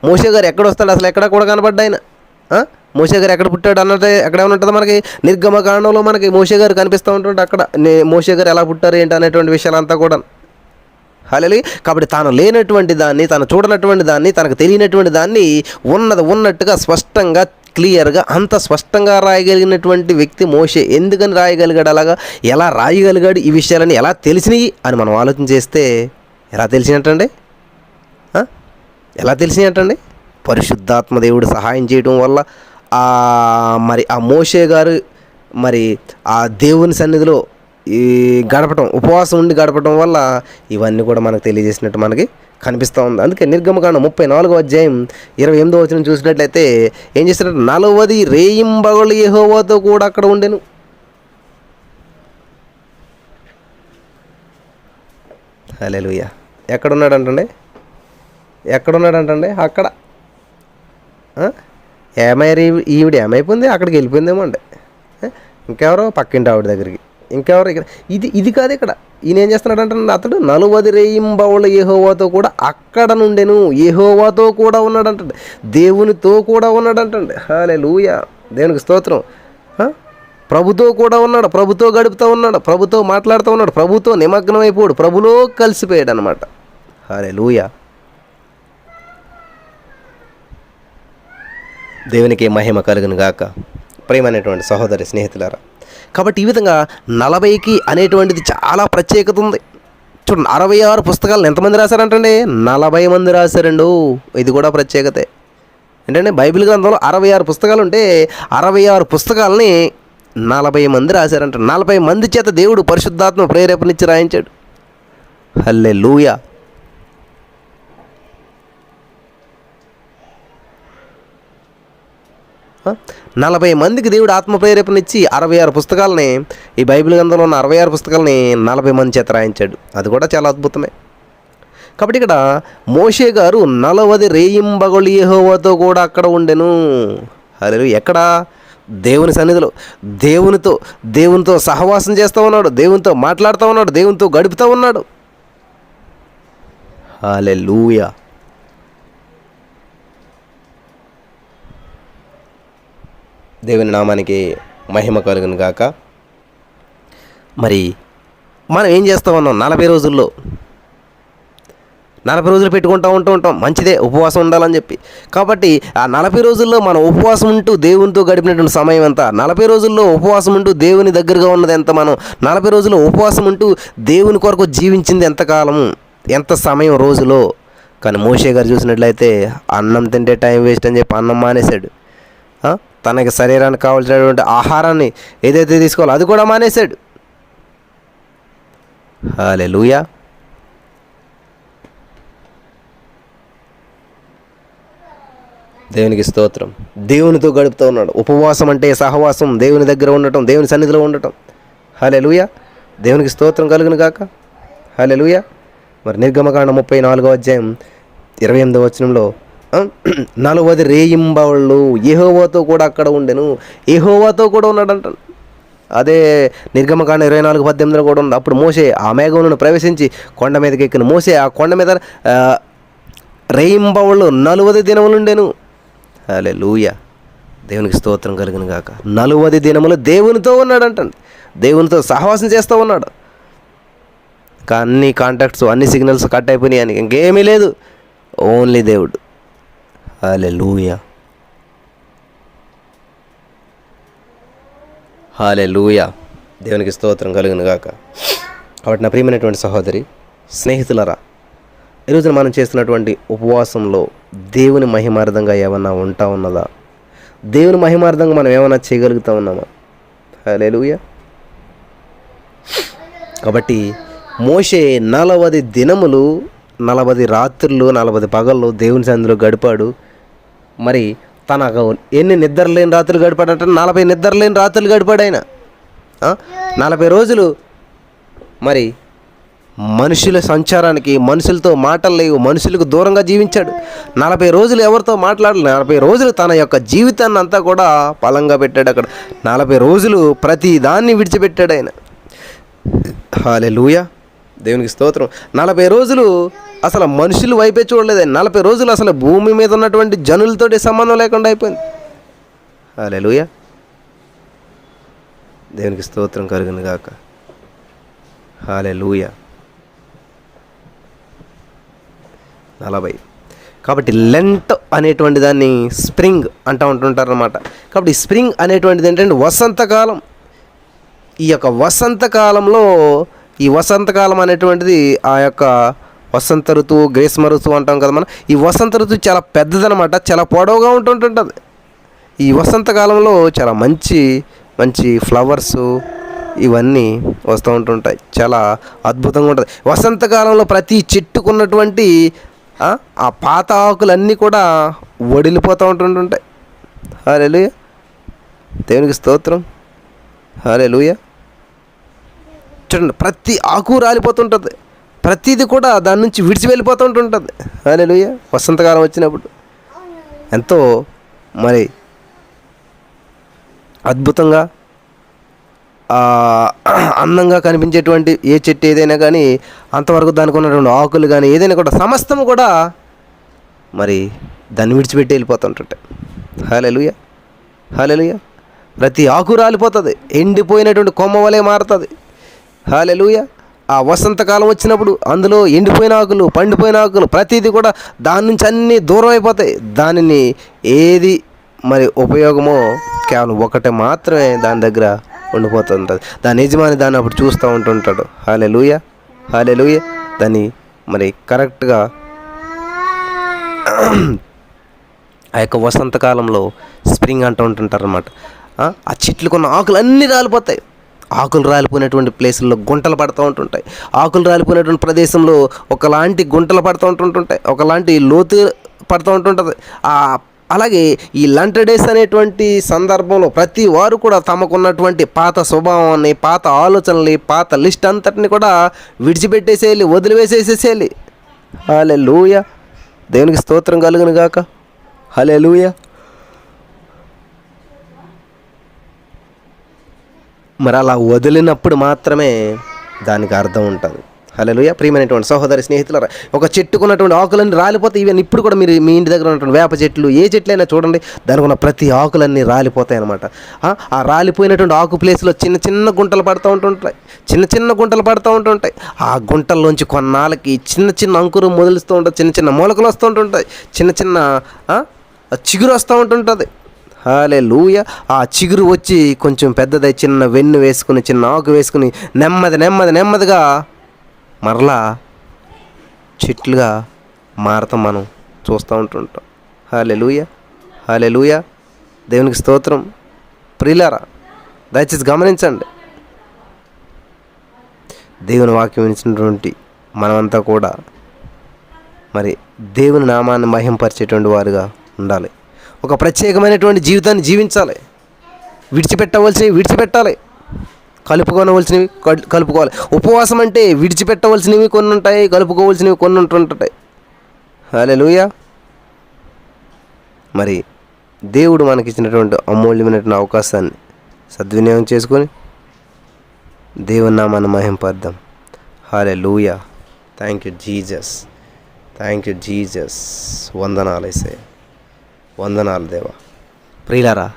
మోషే గారు ఎక్కడ వస్తాడు, అసలు ఎక్కడ కూడా కనబడ్డా ఆయన? మోషే గారు ఎక్కడ పుట్టాడు అన్నట్టు ఎక్కడేమైనా ఉంటుంది మనకి? నిర్గమకాండంలో మనకి మోషే గారు కనిపిస్తూ ఉంటుంటే అక్కడ మోషే గారు ఎలా పుట్టారు ఏంటి అనేటువంటి విషయాలంతా కూడా. హల్లెలూయా. కాబట్టి తాను లేనటువంటి దాన్ని, తాను చూడనటువంటి దాన్ని, తనకు తెలియనటువంటి దాన్ని ఉన్నట్టుగా స్పష్టంగా, క్లియర్గా, అంత స్పష్టంగా రాయగలిగినటువంటి వ్యక్తి మోషే. ఎందుకని రాయగలిగాడు అలాగా? ఎలా రాయగలిగాడు? ఈ విషయాలని ఎలా తెలిసినాయి అని మనం ఆలోచన చేస్తే ఎలా తెలిసినట్టండి? ఎలా తెలిసినట్టండి? పరిశుద్ధాత్మ దేవుడు సహాయం చేయడం వల్ల మరి ఆ మోషే గారు మరి ఆ దేవుని సన్నిధిలో ఈ గడపటం, ఉపవాసం ఉండి గడపటం వల్ల ఇవన్నీ కూడా మనకు తెలియజేసినట్టు మనకి కనిపిస్తూ ఉంది. అందుకే నిర్గమకాండం 34వ అధ్యాయం 28వ వచనం చూసినట్లయితే ఏం చేస్తారంటే 40 రేయింబగళ్ళు యెహోవాతో కూడా అక్కడ ఉండెను. హల్లెలూయా. ఎక్కడున్నాడంటండి? అక్కడ ఈవిడ ఏమైపోయింది, అక్కడికి వెళ్ళిపోయిందేమో అండి. ఇంకెవరో పక్కింటి ఆవిడ దగ్గరికి, ఇంకెవరు ఇక్కడ. ఇది కాదు. ఇక్కడ ఈయన ఏం చేస్తున్నాడు అంటే అతడు 40 రేయింబవళ్ళు యెహోవాతో కూడా అక్కడ నుండెను. యెహోవాతో కూడా ఉన్నాడంటండి, దేవునితో కూడా ఉన్నాడంటండి. హల్లెలూయా. దేవునికి స్తోత్రం. ప్రభుతో కూడా ఉన్నాడు, ప్రభుతో గడుపుతూ ఉన్నాడు, ప్రభుతో మాట్లాడుతూ ఉన్నాడు, ప్రభుతో నిమగ్నం అయిపోయాడు, ప్రభులో కలిసిపోయాడు అనమాట. హల్లెలూయా. దేవునికి మహిమ కలుగును గాక. ప్రియమైనటువంటి సహోదరి స్నేహితులారా, కాబట్టి ఈ విధంగా 40కి అనేటువంటిది చాలా ప్రత్యేకత ఉంది. చూడండి, 66 పుస్తకాలను ఎంతమంది రాశారంటండి? 40 మంది రాశారండు. ఇది కూడా ప్రత్యేకతే. ఏంటంటే బైబిల్ గ్రంథంలో 66 పుస్తకాలు ఉంటే 66 పుస్తకాలని 40 మంది రాశారంట. 40 మంది చేత దేవుడు పరిశుద్ధాత్మ ప్రేరేపణిచ్చి రాయించాడు. హల్లెలూయా. ఆ 40 మందికి దేవుడు ఆత్మ ప్రేరేపణిచ్చి 66 పుస్తకాలని, ఈ బైబిల్ గ్రంథంలో ఉన్న 66 పుస్తకాలని 40 మంది చేత రాయించాడు. అది కూడా చాలా అద్భుతమే. కాబట్టి ఇక్కడ మోషే గారు 40 రేయింబగళ్ళు యెహోవాతో కూడా అక్కడ ఉండెను. హల్లెలూయా. ఎక్కడ? దేవుని సన్నిధిలో దేవునితో సహవాసం చేస్తూ ఉన్నాడు, దేవునితో మాట్లాడుతూ ఉన్నాడు, దేవునితో గడుపుతూ ఉన్నాడు. హల్లెలూయా. దేవుని నామానికి మహిమ కలుగును గాక. మరి మనం ఏం చేస్తూ ఉన్నాం? 40 రోజుల్లో 40 రోజులు పెట్టుకుంటూ ఉంటాం. మంచిదే ఉపవాసం ఉండాలని చెప్పి. కాబట్టి ఆ 40 రోజుల్లో మనం ఉపవాసం ఉంటూ దేవునితో గడిపినటువంటి సమయం ఎంత? 40 రోజుల్లో ఉపవాసం ఉంటూ దేవుని దగ్గరగా ఉన్నది ఎంత? మనం 40 రోజుల్లో ఉపవాసం ఉంటూ దేవుని కొరకు జీవించింది ఎంతకాలము, ఎంత సమయం రోజులో? కానీ మోషే గారు చూసినట్లయితే అన్నం తింటే టైం వేస్ట్ అని చెప్పి అన్నం మానేశాడు. తనకి శరీరానికి కావాల్సినటువంటి ఆహారాన్ని ఏదైతే తీసుకోవాలో అది కూడా మానేశాడు. హల్లెలూయా. దేవునికి స్తోత్రం. దేవునితో గడుపుతూ ఉన్నాడు. ఉపవాసం అంటే సహవాసం, దేవుని దగ్గర ఉండటం, దేవుని సన్నిధిలో ఉండటం. హల్లెలూయా. దేవునికి స్తోత్రం కలుగును గాక. హల్లెలూయా. మరి నిర్గమకాండం 34వ అధ్యాయం 28వ వచనంలో 40 రేయింబవళ్ళు యెహోవాతో కూడా అక్కడ ఉండెను, యెహోవాతో కూడా ఉన్నాడంట. అదే నిర్గమకాండం 24:18 కూడా ఉంది. అప్పుడు మోషే ఆ మేఘములను ప్రవేశించి కొండ మీదకి ఎక్కిన మోషే ఆ కొండ మీద రేయింబవళ్ళు 40 దినములు ఉండెను. హల్లెలూయా. దేవునికి స్తోత్రం కలుగును గాక. 40 దినములు దేవునితో ఉన్నాడంట, దేవునితో సహవాసం చేస్తూ ఉన్నాడు. అన్ని కాంటాక్ట్స్, అన్ని సిగ్నల్స్ కట్ అయిపోయినాయి అని ఇంకేమీ లేదు, ఓన్లీ దేవుడు. హల్లెలూయా. హల్లెలూయా. దేవునికి స్తోత్రం కలుగును గాక. కాబట్టి నా ప్రియమైనటువంటి సహోదరి స్నేహితులరా, ఈరోజున మనం చేస్తున్నటువంటి ఉపవాసంలో దేవుని మహిమార్థంగా ఏమన్నా ఉంటా ఉన్నదా? దేవుని మహిమార్థంగా మనం ఏమన్నా చేయగలుగుతా ఉన్నామా? హల్లెలూయా. కాబట్టి మోషే 40 దినములు 40 రాత్రులు 40 పగళ్ళు దేవుని సన్నిధిలో గడిపాడు. మరి తనకు ఎన్ని నిద్రలేని రాత్రులు గడిపాడంటే 40 నిద్రలేని రాత్రులు గడిపాడు ఆయన. 40 రోజులు మరి మనుషుల సంచారానికి, మనుషులతో మాటలు లేవు, మనుషులకు దూరంగా జీవించాడు. 40 రోజులు ఎవరితో మాట్లాడలేదు. 40 రోజులు తన యొక్క జీవితాన్ని అంతా కూడా ఫలంగా పెట్టాడు. అక్కడ 40 రోజులు ప్రతి దాన్ని విడిచిపెట్టాడు ఆయన. హల్లెలూయా. దేవునికి స్తోత్రం. 40 రోజులు అసలు మనుషులు వైపే చూడలేదు. 40 రోజులు అసలు భూమి మీద ఉన్నటువంటి జనులతోటి సంబంధం లేకుండా అయిపోయింది. హల్లెలూయా. దేవునికి స్తోత్రం కలుగును గాక. హల్లెలూయా. 40. కాబట్టి లెంట్ అనేటువంటి దాన్ని స్ప్రింగ్ అంటూ ఉంటుంటారు అన్నమాట. కాబట్టి స్ప్రింగ్ అనేటువంటిది ఏంటంటే వసంతకాలం. ఈ యొక్క వసంతకాలంలో, ఈ వసంతకాలం అనేటువంటిది ఆ యొక్క వసంత ఋతువు, గ్రీష్మ ఋతువు అంటాం కదా మనం. ఈ వసంత ఋతువు చాలా పెద్దదనమాట, చాలా పొడవుగా ఉంటుంటుంది. ఈ వసంతకాలంలో చాలా మంచి మంచి ఫ్లవర్స్ ఇవన్నీ వస్తూ ఉంటుంటాయి. చాలా అద్భుతంగా ఉంటుంది. వసంతకాలంలో ప్రతి చెట్టుకున్నటువంటి ఆ పాత ఆకులన్నీ కూడా వడిలిపోతూ ఉంటుంటాయి. హల్లెలూయా. దేవునికి స్తోత్రం. హల్లెలూయా. చూడండి, ప్రతి ఆకు రాలిపోతుంటుంది, ప్రతిది కూడా దాని నుంచి విడిచి వెళ్ళిపోతూ ఉంటుంటుంది. హల్లెలూయా. వసంతకాలం వచ్చినప్పుడు ఎంతో మరి అద్భుతంగా అందంగా కనిపించేటువంటి ఏ చెట్టు ఏదైనా కానీ అంతవరకు దానికి ఉన్నటువంటి ఆకులు కానీ ఏదైనా కూడా సమస్తము కూడా మరి దాన్ని విడిచిపెట్టి వెళ్ళిపోతుంటుంటాయి. హల్లెలూయా. హల్లెలూయా. ప్రతి ఆకు రాలిపోతుంది, ఎండిపోయినటువంటి కొమ్మ వలె మారుతుంది. హల్లెలూయా. ఆ వసంతకాలం వచ్చినప్పుడు అందులో ఎండిపోయిన ఆకులు, పండిపోయిన ఆకులు ప్రతిదీ కూడా దాని నుంచి అన్నీ దూరం అయిపోతాయి. దానిని ఏది మరి ఉపయోగమో కేవలం ఒకటే మాత్రమే దాని దగ్గర ఉండిపోతుంటుంది. దాని యజమాని దాన్ని అప్పుడు చూస్తూ ఉంటుంటాడు. హల్లెలూయా. హల్లెలూయా. దాన్ని మరి కరెక్ట్గా ఆ యొక్క వసంతకాలంలో స్ప్రింగ్ అంటూ ఉంటుంటారు అన్నమాట. ఆ చెట్లుకున్న ఆకులు అన్నీ రాలిపోతాయి. ఆకులు రాలిపోయినటువంటి ప్లేసుల్లో గుంటలు పడుతూ ఉంటుంటాయి. ఆకులు రాలిపోయినటువంటి ప్రదేశంలో ఒకలాంటి గుంటలు పడుతూ ఉంటుంటాయి, ఒకలాంటి లోతు పడుతూ ఉంటుంటుంది. అలాగే ఈ లంట్ డేస్ అనేటువంటి సందర్భంలో ప్రతి వారు కూడా తమకున్నటువంటి పాత స్వభావాన్ని, పాత ఆలోచనల్ని, పాత లిస్ట్ అంతటిని కూడా విడిచిపెట్టేసేయాలి, వదిలివేసేసేసేయాలి. హల్లెలూయా. దేవునికి స్తోత్రం కలుగును గాక. హల్లెలూయా. మరి అలా వదిలినప్పుడు మాత్రమే దానికి అర్థం ఉంటుంది. హల్లెలూయా. ప్రియమైనటువంటి సహోదరి స్నేహితులారా, ఒక చెట్టుకున్నటువంటి ఆకులన్నీ రాలిపోతాయి. ఈవెన్ ఇప్పుడు కూడా మీరు మీ ఇంటి దగ్గర ఉన్నటువంటి వేప చెట్లు, ఏ చెట్లైనా చూడండి, దానికి ఉన్న ప్రతి ఆకులన్నీ రాలిపోతాయి అనమాట. ఆ రాలిపోయినటువంటి ఆకు ప్లేస్లో చిన్న చిన్న గుంటలు పడుతూ ఉంటుంటాయి, చిన్న చిన్న గుంటలు పడుతూ ఉంటుంటాయి. ఆ గుంటల్లోంచి కొన్నాళ్ళకి చిన్న చిన్న అంకురం మొదలుస్తూ ఉంటుంది, చిన్న చిన్న మొలకలు వస్తూ ఉంటుంటాయి, చిన్న చిన్న చిగురు వస్తూ ఉంటుంటుంది. హల్లెలూయా. ఆ చిగురు వచ్చి కొంచెం పెద్దదై చిన్న వెన్ను వేసుకుని, చిన్న ఆకు వేసుకుని నెమ్మదిగా మరలా చెట్లుగా మారతాం మనం చూస్తూ ఉంటుంటాం. హల్లెలూయా, హల్లెలూయా. దేవునికి స్తోత్రం. ప్రియులారా, దయచేసి గమనించండి, దేవుని వాక్యం వినిచినటువంటి మనమంతా కూడా మరి దేవుని నామాన్ని మహింపరిచేటువంటి వారుగా ఉండాలి. ఒక ప్రత్యేకమైనటువంటి జీవితాన్ని జీవించాలి. విడిచిపెట్టవలసినవి విడిచిపెట్టాలి, కలుపుకోవలసినవి కలుపుకోవాలి. ఉపవాసం అంటే విడిచిపెట్టవలసినవి కొన్ని ఉంటాయి, కలుపుకోవలసినవి కొన్ని ఉంటుంటాయి. హల్లెలూయా. మరి దేవుడు మనకిచ్చినటువంటి అమూల్యమైనటువంటి అవకాశాన్ని సద్వినియోగం చేసుకొని దేవుని నామాన్ని మహింపర్దాం. Hallelujah. Thank you Jesus, thank you Jesus. వందనాలు యేసయ్యా, వందనాలు దేవా. ప్రియులారా,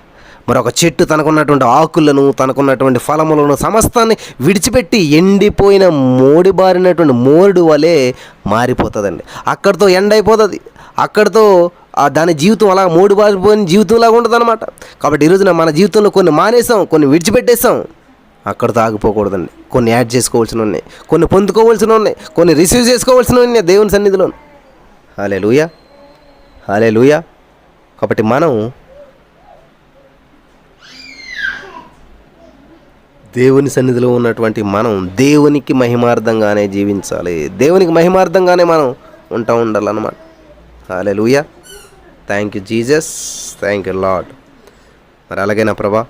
మరొక చెట్టు తనకున్నటువంటి ఆకులను, తనకున్నటువంటి ఫలములను సమస్తాన్ని విడిచిపెట్టి ఎండిపోయిన మోడిబారినటువంటి మోరుడు వలె మారిపోతుందండి. అక్కడితో ఎండ్ అయిపోతుంది, అక్కడితో దాని జీవితం అలా మోడిబారిపోయిన జీవితంలాగా ఉంటుంది అనమాట. కాబట్టి ఈరోజున మన జీవితంలో కొన్ని మానేసాం, కొన్ని విడిచిపెట్టేసాం. అక్కడితో ఆగిపోకూడదండి. కొన్ని యాడ్ చేసుకోవాల్సినవి ఉన్నాయి, కొన్ని పొందుకోవాల్సినవి ఉన్నాయి, కొన్ని రిసీవ్ చేసుకోవాల్సినవి ఉన్నాయి దేవుని సన్నిధిలో. హల్లెలూయా, హల్లెలూయా. కాబట్టి మనం దేవుని సన్నిధిలో ఉన్నటువంటి మనం దేవునికి మహిమార్థంగానే జీవించాలి, దేవునికి మహిమార్థంగానే మనం ఉండాలన్నమాట. Hallelujah. Thank you Jesus, thank you lord. మరి అలాగేనా ప్రభా,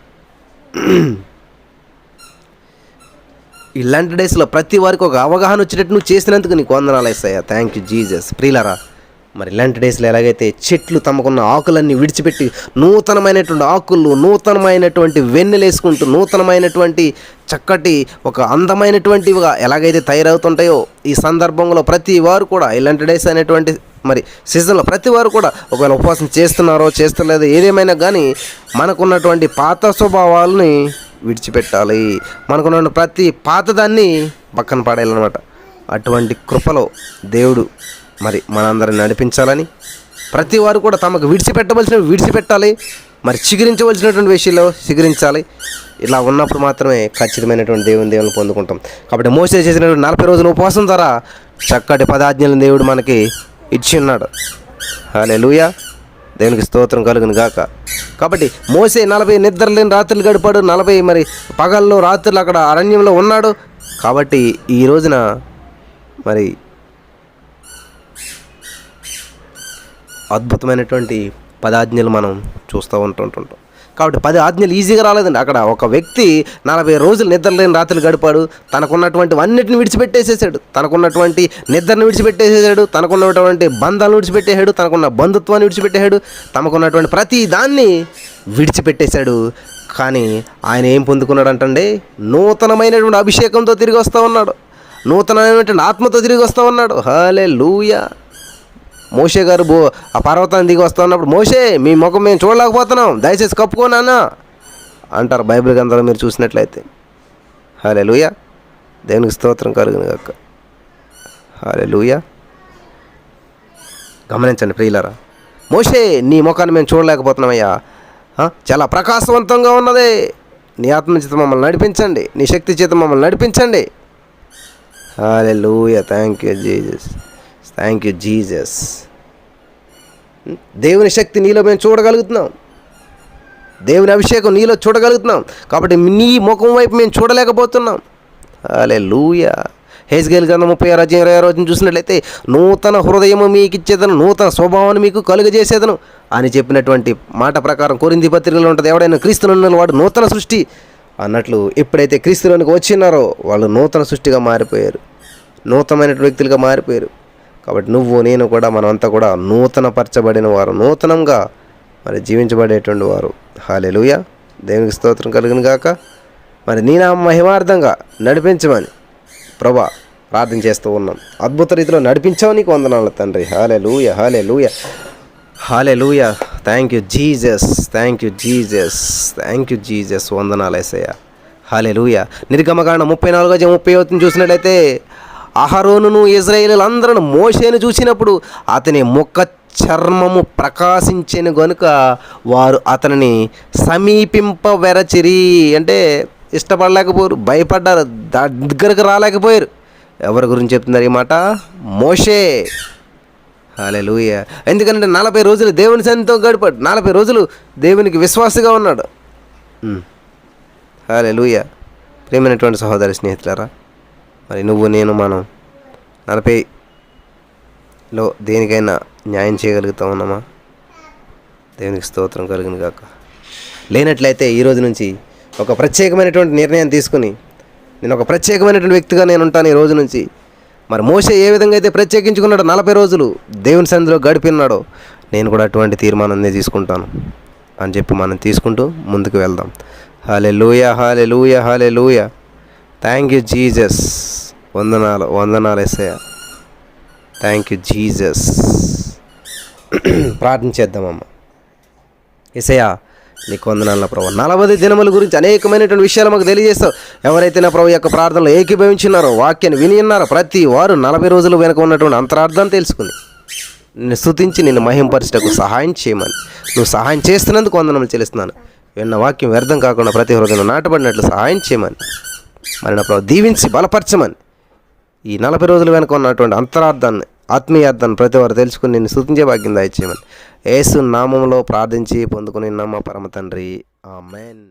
ఇలాంటి డేస్లో ప్రతి వారికి ఒక అవగాహన వచ్చేటట్టు నువ్వు చేసినందుకు నీకు వందనాలు యేసయ్యా. Thank you Jesus. ప్రియులారా, మరి ఇలాంటి డేస్లో ఎలాగైతే చెట్లు తమకున్న ఆకులన్నీ విడిచిపెట్టి నూతనమైనటువంటి ఆకులు, నూతనమైనటువంటి వెన్నెలేసుకుంటూ, నూతనమైనటువంటి చక్కటి ఒక అందమైనటువంటివిగా ఎలాగైతే తయారవుతుంటాయో, ఈ సందర్భంలో ప్రతి వారు కూడా ఇలాంటి డేస్ అనేటువంటి మరి సీజన్లో ప్రతి వారు కూడా ఒకవేళ ఉపవాసం చేస్తున్నారో చేస్తలేదో ఏదేమైనా కానీ మనకున్నటువంటి పాత స్వభావాలని విడిచిపెట్టాలి, మనకున్న ప్రతి పాతదాన్ని పక్కన పడేయాలన్నమాట. అటువంటి కృపలో దేవుడు మరి మనందరిని నడిపించాలని, ప్రతి వారు కూడా తమకు విడిచిపెట్టవలసినవి విడిచిపెట్టాలి, మరి చిగురించవలసినటువంటి విషయంలో చిగురించాలి. ఇలా ఉన్నప్పుడు మాత్రమే ఖచ్చితమైనటువంటి దేవుని పొందుకుంటాం. కాబట్టి మోసే చేసినటువంటి 40 రోజుల ఉపవాసం ద్వారా చక్కటి 10 ఆజ్ఞలను దేవుడు మనకి ఇచ్చి ఉన్నాడు. హల్లెలూయా. దేవునికి స్తోత్రం కలుగును గాక. కాబట్టి మోసే 40 నిద్రలేని రాత్రులు గడిపాడు, 40 మరి పగల్లో రాత్రులు అక్కడ అరణ్యంలో ఉన్నాడు. కాబట్టి ఈ రోజున మరి అద్భుతమైనటువంటి 10 ఆజ్ఞలు మనం చూస్తూ ఉంటుంటాం. కాబట్టి 10 ఆజ్ఞలు ఈజీగా రాలేదండి. అక్కడ ఒక వ్యక్తి 40 రోజులు నిద్రలేని రాత్రులు గడిపాడు, తనకున్నటువంటి అన్నిటిని విడిచిపెట్టేసేసాడు, తనకున్నటువంటి నిద్రను విడిచిపెట్టేసేసాడు, తనకున్నటువంటి బంధాలను విడిచిపెట్టేశాడు, తనకున్న బంధుత్వాన్ని విడిచిపెట్టేశాడు, తమకున్నటువంటి ప్రతి దాన్ని విడిచిపెట్టేశాడు. కానీ ఆయన ఏం పొందుకున్నాడు అంటండి, నూతనమైనటువంటి అభిషేకంతో తిరిగి వస్తూ ఉన్నాడు, నూతనమైనటువంటి ఆత్మతో తిరిగి వస్తూ ఉన్నాడు. హల్లెలూయా. మోషే గారు ఆ పర్వతాన్ని దిగి వస్తూ ఉన్నప్పుడు, మోషే మీ ముఖం మేము చూడలేకపోతున్నాం, దయచేసి కప్పుకోనానా అంటారు బైబిల్ గ్రంథంలో మీరు చూసినట్లయితే. హల్లెలూయా. దేవునికి స్తోత్రం కలుగును గాక. హల్లెలూయా. గమనించండి ప్రియులారా, మోషే నీ ముఖాన్ని మేము చూడలేకపోతున్నామయ్యా, చాలా ప్రకాశవంతంగా ఉన్నది, నీ ఆత్మ చేత మమ్మల్ని నడిపించండి, నీ శక్తి చేత మమ్మల్ని నడిపించండి. Hallelujah. Thank you Jesus, thank you Jesus. దేవుని శక్తి నీలో మేము చూడగలుగుతున్నాం, దేవుని అభిషేకం నీలో చూడగలుగుతున్నాం. కాబట్టి నీ ముఖం వైపు మేము చూడలేకపోతున్నాం. హల్లెలూయా. హెజ్కేలు గ్రంథం 36:26 చూసినట్లయితే, నూతన హృదయము మీకు ఇచ్చేదను, నూతన స్వభావాన్ని మీకు కలుగజేసేదను అని చెప్పినటువంటి మాట ప్రకారం కొరింథీ పత్రికలో ఉంటుంది, ఎవడైనా క్రీస్తునున్న వాడు నూతన సృష్టి అన్నట్లు. ఎప్పుడైతే క్రీస్తులోనికి వచ్చినారో వాళ్ళు నూతన సృష్టిగా మారిపోయారు, నూతనమైన వ్యక్తులుగా మారిపోయారు. కాబట్టి నువ్వు నేను కూడా మనమంతా కూడా నూతనపరచబడిన వారు, నూతనంగా మరి జీవించబడేటువంటి వారు. హల్లెలూయా. దేవునికి స్తోత్రం కలుగును గాక. మరి నీ నామ మహిమార్థంగా నడిపించమని ప్రభా ప్రార్థన చేస్తూ ఉన్నాం. అద్భుత రీతిలో నడిపించావు, నీకు వందనాలు తండ్రి. Hallelujah, hallelujah, hallelujah. Thank you Jesus, thank you Jesus, thank you Jesus. వందనాలు యేసయ్యా. హల్లెలూయా. నిర్గమకాండం 34:30 చూసినట్లయితే అహరోనును ఇశ్రాయేలీయులందరూ మోషేను చూసినప్పుడు అతని ముఖ చర్మము ప్రకాశించెను గనుక వారు అతనిని సమీపింపవెరచిరి. అంటే ఇష్టపడలేకపోయారు, భయపడ్డారు, దగ్గరకు రాలేకపోయారు. ఎవరి గురించి చెప్తున్నారు ఈ మాట? మోషే. హల్లెలూయా. ఎందుకంటే 40 రోజులు దేవుని సన్నిధితో గడిపాడు, 40 రోజులు దేవునికి విశ్వాసగా ఉన్నాడు. హల్లెలూయా. ప్రియమైనటువంటి సహోదరి స్నేహితులారా, మరి నువ్వు నేను మనం 40లో దేనికైనా న్యాయం చేయగలుగుతా ఉన్నామా? దేవునికి స్తోత్రం కలుగును గాక. లేనట్లయితే ఈరోజు నుంచి ఒక ప్రత్యేకమైనటువంటి నిర్ణయం తీసుకుని నేను ఒక ప్రత్యేకమైనటువంటి వ్యక్తిగా నేను ఉంటాను ఈ రోజు నుంచి. మరి మోషే ఏ విధంగా అయితే ప్రత్యేకించుకున్నాడో 40 రోజులు దేవుని సన్నిధిలో గడిపినాడో, నేను కూడా అటువంటి తీర్మానాన్ని తీసుకుంటాను అని చెప్పి మనం తీసుకుంటూ ముందుకు వెళ్దాం. Hallelujah, hallelujah, hallelujah. Thank you Jesus. వందనాలు, వందనాలు యేసయ్యా. Thank you Jesus. ప్రార్థన చేద్దామమ్మా. యేసయ్యా నీకు వందనాలు నా ప్రభు. 40 దినముల గురించి అనేకమైనటువంటి విషయాలు మాకు తెలియజేస్తావు. ఎవరైతే నా ప్రభు యొక్క ప్రార్థనలో ఏకీభవించున్నారో, వాక్యాన్ని విని ఉన్నారో, ప్రతి వారు 40 రోజులు వెనుక ఉన్నటువంటి అంతరార్థాన్ని తెలుసుకుని నిన్ను స్తుతించి నిన్ను మహింపరచుటకు సహాయం చేయమని, నువ్వు సహాయం చేస్తున్నందుకు వందనములు చెల్లిస్తున్నాను. విన్న వాక్యం వ్యర్థం కాకుండా ప్రతి హృదయంలో నాటబడినట్లు సహాయం చేయమని, మరి నా ప్రభు దీవించి బలపరచమని, ఈ 40 రోజుల వెనుక ఉన్నటువంటి అంతరార్థాన్ని, ఆత్మీయార్థాన్ని ప్రతి వారు తెలుసుకుని నిన్ను స్తుతించే భాగ్యం దయచేయమని యేసు నామములో ప్రార్థించి పొందుకుని నమ్మ పరమ తండ్రి. ఆమేన్.